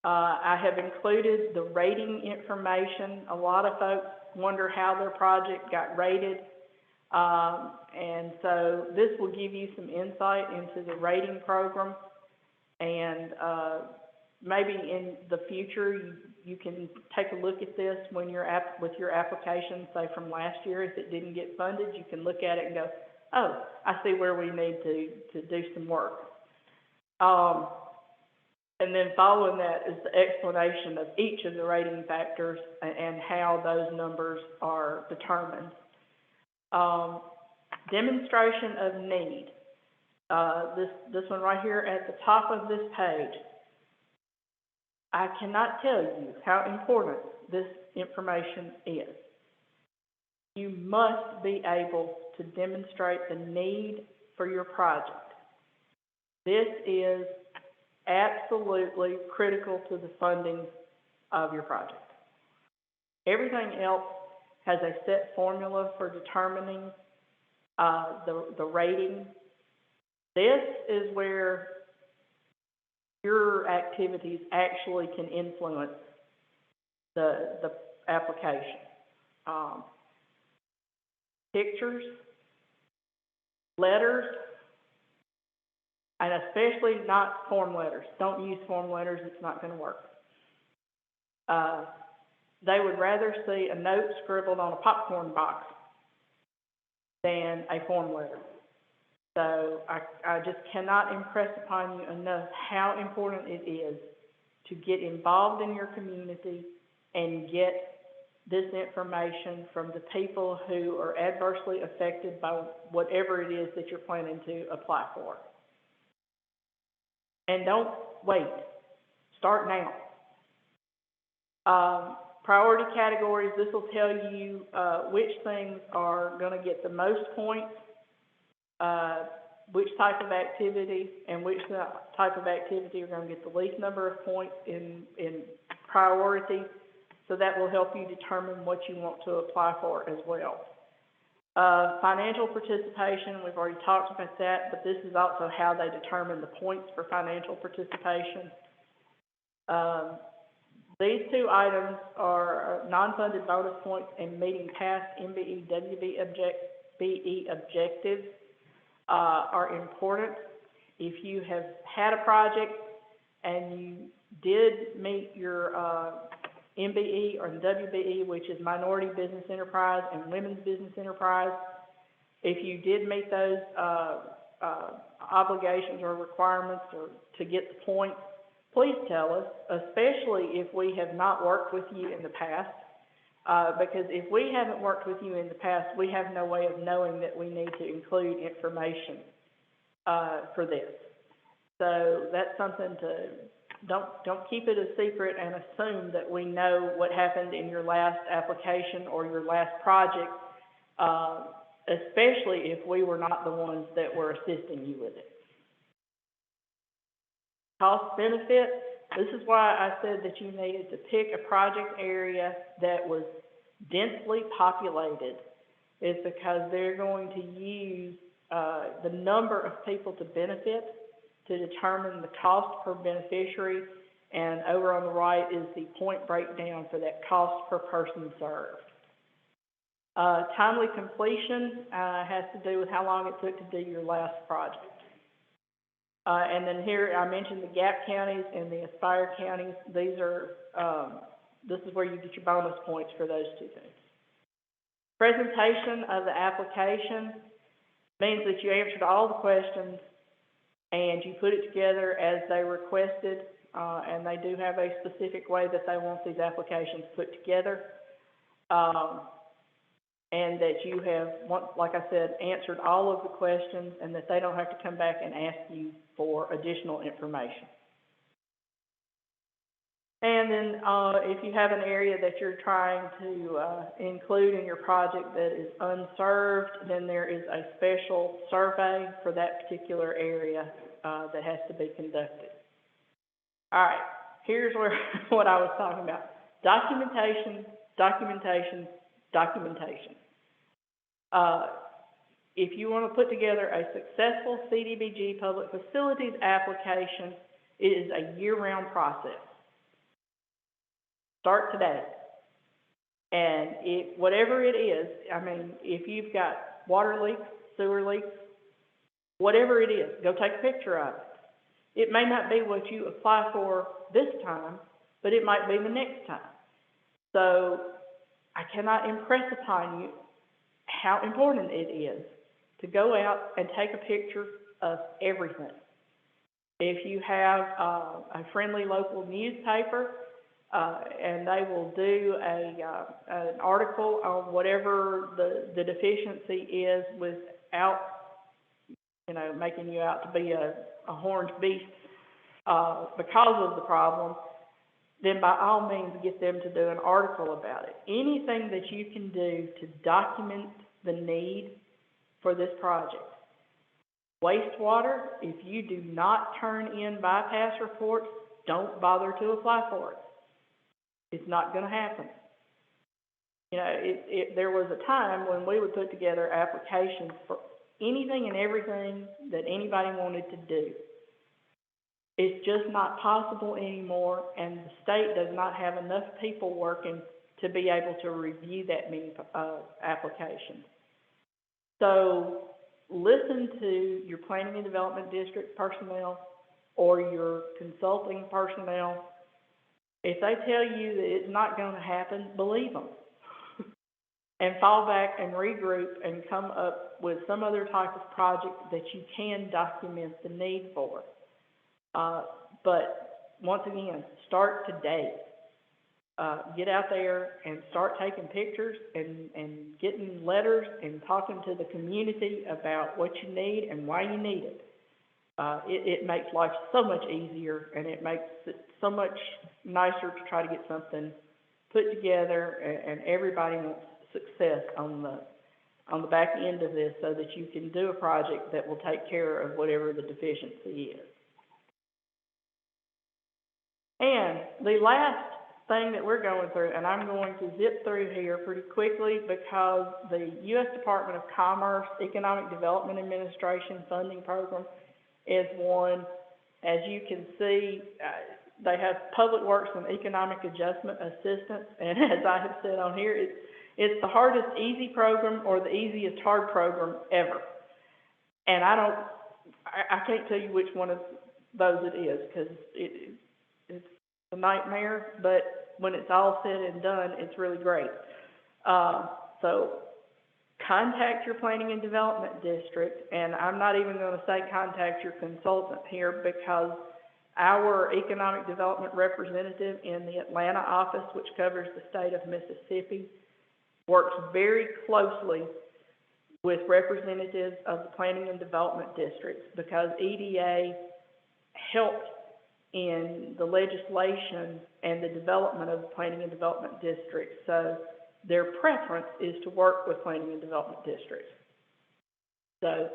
I have included the rating information. A lot of folks wonder how their project got rated. And so this will give you some insight into the rating program, and maybe in the future you can take a look at this when you're with your application, say from last year. If it didn't get funded, you can look at it and go, oh, I see where we need to do some work. And then following that is the explanation of each of the rating factors and how those numbers are determined. Demonstration of need. This one right here at the top of this page. I cannot tell you how important this information is. You must be able to demonstrate the need for your project. This is absolutely critical to the funding of your project. Everything else has a set formula for determining the rating. This is where your activities actually can influence the application. Pictures, letters, and especially not form letters. Don't use form letters, it's not going to work. They would rather see a note scribbled on a popcorn box than a form letter. So I just cannot impress upon you enough how important it is to get involved in your community and get this information from the people who are adversely affected by whatever it is that you're planning to apply for. And don't wait. Start now. Priority categories, this will tell you which things are going to get the most points, which type of activity, and which type of activity are going to get the least number of points in priority. So that will help you determine what you want to apply for as well. Financial participation, we've already talked about that, but this is also how they determine the points for financial participation. These two items are non-funded bonus points and meeting past MBE, WBE objectives are important. If you have had a project and you did meet your MBE or WBE, which is Minority Business Enterprise and Women's Business Enterprise, if you did meet those obligations or requirements or to get the points, please tell us, especially if we have not worked with you in the past, because if we haven't worked with you in the past, we have no way of knowing that we need to include information for this. So that's something to, don't keep it a secret and assume that we know what happened in your last application or your last project, especially if we were not the ones that were assisting you with it. Cost benefit, this is why I said that you needed to pick a project area that was densely populated, is because they're going to use the number of people to benefit to determine the cost per beneficiary, and over on the right is the point breakdown for that cost per person served. Timely completion has to do with how long it took to do your last project. And then here I mentioned the GAP counties and the Aspire counties. These are, this is where you get your bonus points for those two things. Presentation of the application means that you answered all the questions and you put it together as they requested, and they do have a specific way that they want these applications put together. And that you have, like I said, answered all of the questions and that they don't have to come back and ask you for additional information. And then if you have an area that you're trying to include in your project that is unserved, then there is a special survey for that particular area that has to be conducted. All right, here's where what I was talking about. Documentation, documentation, documentation. If you want to put together a successful CDBG public facilities application, it is a year-round process. Start today. And whatever it is, I mean, if you've got water leaks, sewer leaks, whatever it is, go take a picture of it. It may not be what you apply for this time, but it might be the next time. So I cannot impress upon you how important it is to go out and take a picture of everything. If you have a friendly local newspaper, and they will do an article on whatever the deficiency is without, making you out to be a horned beast because of the problem, then by all means get them to do an article about it. Anything that you can do to document the need for this project. Wastewater, if you do not turn in bypass reports, don't bother to apply for it. It's not going to happen. There was a time when we would put together applications for anything and everything that anybody wanted to do. It's just not possible anymore, and the state does not have enough people working to be able to review that many applications. So listen to your planning and development district personnel or your consulting personnel. If they tell you that it's not going to happen, believe them. And fall back and regroup and come up with some other type of project that you can document the need for. But once again, start today. Get out there and start taking pictures and getting letters and talking to the community about what you need and why you need it. It makes life so much easier, and it makes it so much nicer to try to get something put together, and everybody wants success on the back end of this so that you can do a project that will take care of whatever the deficiency is. And the last thing that we're going through, and I'm going to zip through here pretty quickly because the U.S. Department of Commerce Economic Development Administration funding program is one. As you can see, they have Public Works and Economic Adjustment Assistance, and as I have said on here, it's the hardest easy program or the easiest hard program ever. And I can't tell you which one of those it is because it's a nightmare, but when it's all said and done, it's really great. So contact your planning and development district, and I'm not even going to say contact your consultant here because our economic development representative in the Atlanta office, which covers the state of Mississippi, works very closely with representatives of the planning and development districts because EDA helped in the legislation and the development of the planning and development districts. So their preference is to work with planning and development districts. So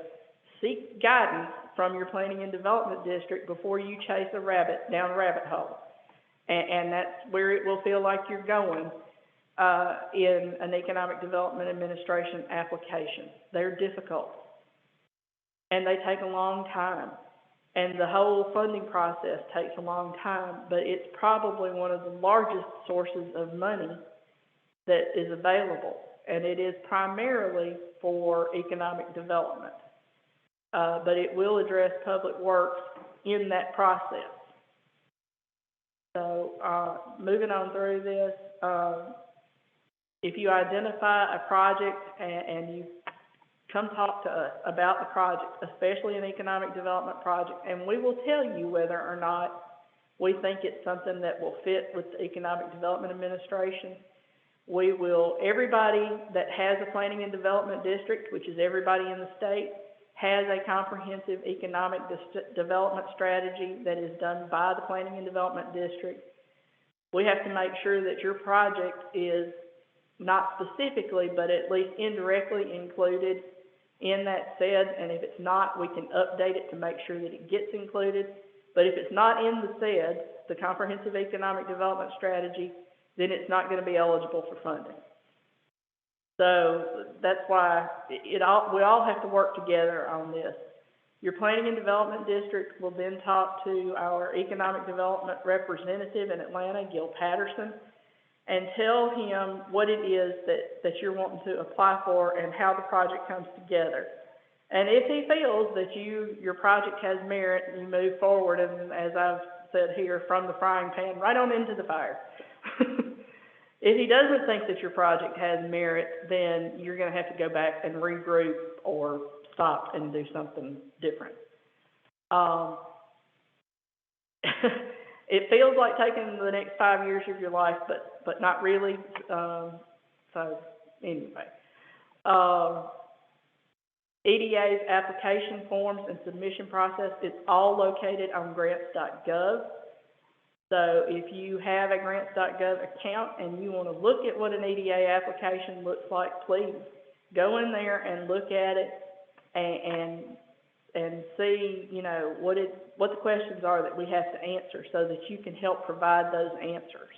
seek guidance from your planning and development district before you chase a rabbit down a rabbit hole. And that's where it will feel like you're going in an Economic Development Administration application. They're difficult, and they take a long time. And the whole funding process takes a long time, but it's probably one of the largest sources of money that is available, and it is primarily for economic development. But it will address public works in that process. So moving on through this, if you identify a project and you come talk to us about the project, especially an economic development project, and we will tell you whether or not we think it's something that will fit with the Economic Development Administration. We will, everybody that has a planning and development district, which is everybody in the state, has a comprehensive economic development strategy that is done by the planning and development district. We have to make sure that your project is not specifically, but at least indirectly included in that SED, and if it's not, we can update it to make sure that it gets included. But if it's not in the SED, the Comprehensive Economic Development Strategy, then it's not going to be eligible for funding. So that's why we all have to work together on this. Your planning and development district will then talk to our economic development representative in Atlanta, Gil Patterson, and tell him what it is that you're wanting to apply for and how the project comes together. And if he feels that your project has merit, you move forward, and as I've said here, from the frying pan right on into the fire. If he doesn't think that your project has merit, then you're going to have to go back and regroup or stop and do something different. it feels like taking the next 5 years of your life, but not really. So anyway, EDA's application forms and submission process, it's all located on grants.gov. So if you have a grants.gov account and you want to look at what an EDA application looks like, please go in there and look at it and see, you know, what the questions are that we have to answer so that you can help provide those answers.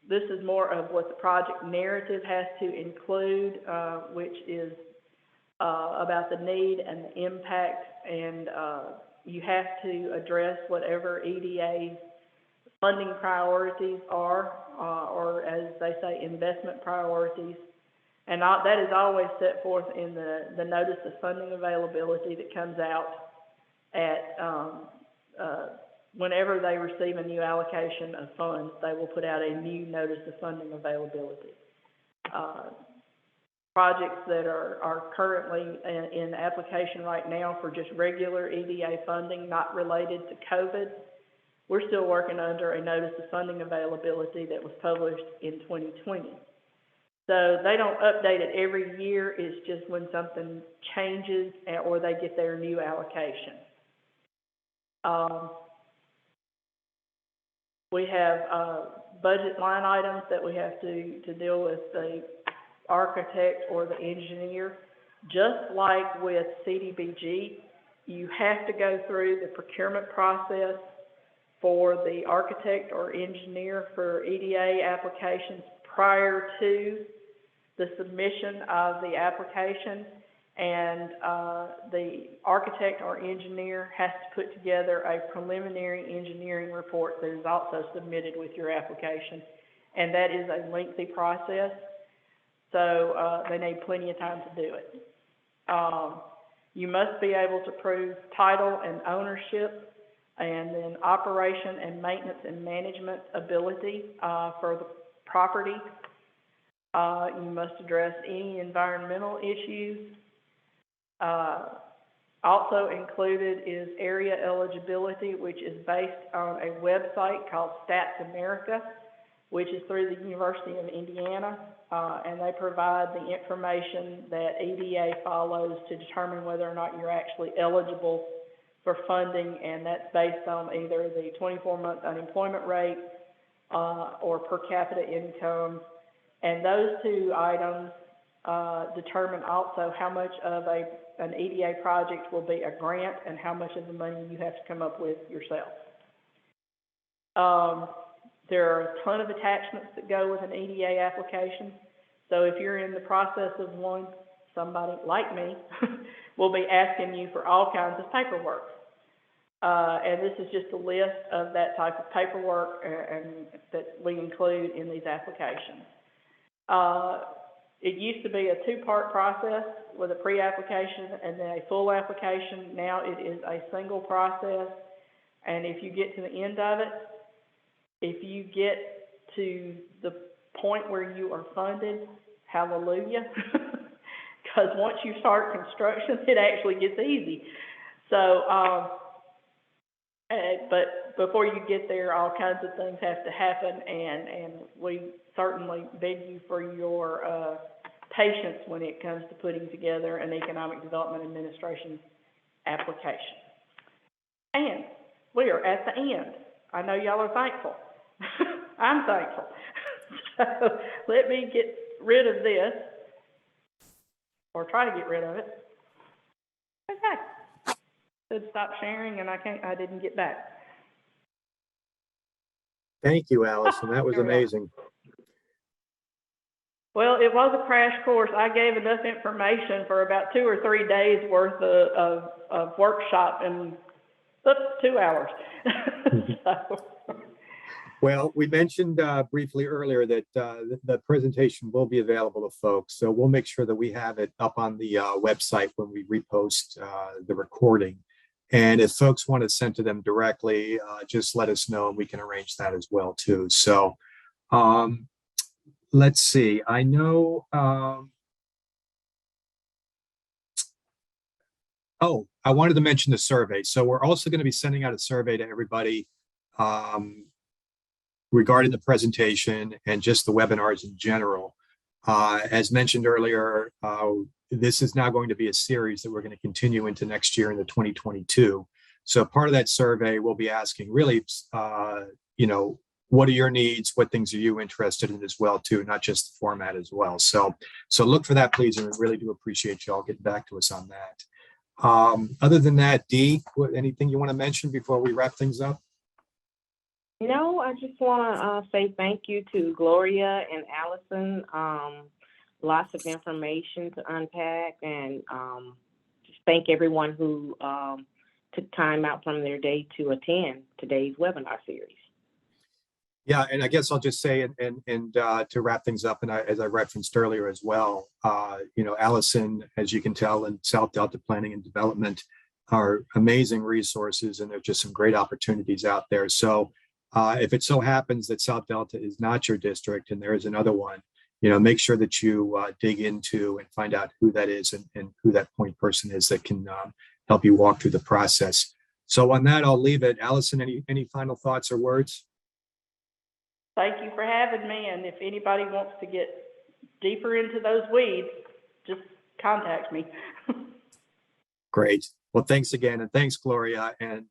This is more of what the project narrative has to include, which is about the need and the impact, and you have to address whatever EDA's funding priorities are, or as they say, investment priorities. And that is always set forth in the notice of funding availability that comes out at whenever they receive a new allocation of funds, they will put out a new notice of funding availability. Projects that are currently in application right now for just regular EDA funding, not related to COVID, we're still working under a notice of funding availability that was published in 2020. So they don't update it every year, it's just when something changes or they get their new allocation. We have budget line items that we have to deal with the architect or the engineer. Just like with CDBG, you have to go through the procurement process for the architect or engineer for EDA applications prior to the submission of the application, and the architect or engineer has to put together a preliminary engineering report that is also submitted with your application, and that is a lengthy process, so they need plenty of time to do it. You must be able to prove title and ownership, and then operation and maintenance and management ability for the property. You must address any environmental issues. Also included is area eligibility, which is based on a website called Stats America, which is through the University of Indiana, and they provide the information that EDA follows to determine whether or not you're actually eligible for funding, and that's based on either the 24-month unemployment rate or per capita income. And those two items determine also how much of an EDA project will be a grant and how much of the money you have to come up with yourself. There are a ton of attachments that go with an EDA application. So if you're in the process of one, somebody like me will be asking you for all kinds of paperwork. And this is just a list of that type of paperwork and that we include in these applications. It used to be a two-part process with a pre-application and then a full application. Now it is a single process, and if you get to the end of it, if you get to the point where you are funded, hallelujah, because once you start construction, it actually gets easy. So, but before you get there, all kinds of things have to happen, and we certainly beg you for your patience when it comes to putting together an Economic Development Administration application. And we are at the end. I know y'all are thankful. I'm thankful. So let me get rid of this, or try to get rid of it. Okay. Said stop sharing, and I didn't get back.
Thank you, Allyson. That was amazing.
Well, it was a crash course. I gave enough information for about 2 or 3 days worth of workshop in 2 hours. So.
Well, we mentioned briefly earlier that the presentation will be available to folks. So we'll make sure that we have it up on the website when we repost the recording. And if folks want it sent to them directly, just let us know and we can arrange that as well too. So let's see. I know Oh, I wanted to mention the survey. So we're also going to be sending out a survey to everybody regarding the presentation and just the webinars in general. As mentioned earlier, this is now going to be a series that we're going to continue into next year into 2022. So part of that survey will be asking really, what are your needs? What things are you interested in as well too, not just the format as well. So look for that, please. And we really do appreciate you all getting back to us on that. Other than that, Dee, anything you want to mention before we wrap things up?
No, I just want to say thank you to Gloria and Allyson. Lots of information to unpack, and just thank everyone who took time out from their day to attend today's webinar series.
Yeah, and I guess I'll just say, and to wrap things up, and as I referenced earlier as well, Allyson, as you can tell, and South Delta Planning and Development are amazing resources, and there's just some great opportunities out there. So if it so happens that South Delta is not your district and there is another one, make sure that you dig into and find out who that is and who that point person is that can help you walk through the process. So on that, I'll leave it. Allyson, any final thoughts or words?
Thank you for having me, and if anybody wants to get deeper into those weeds, just contact me.
Great. Well, thanks again, and thanks, Gloria. And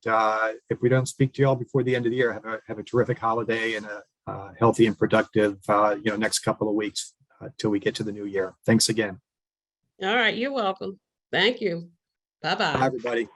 if we don't speak to you all before the end of the year, have a terrific holiday and a healthy and productive, next couple of weeks till we get to the new year. Thanks again.
All right, you're welcome. Thank you. Bye-bye.
Bye, everybody.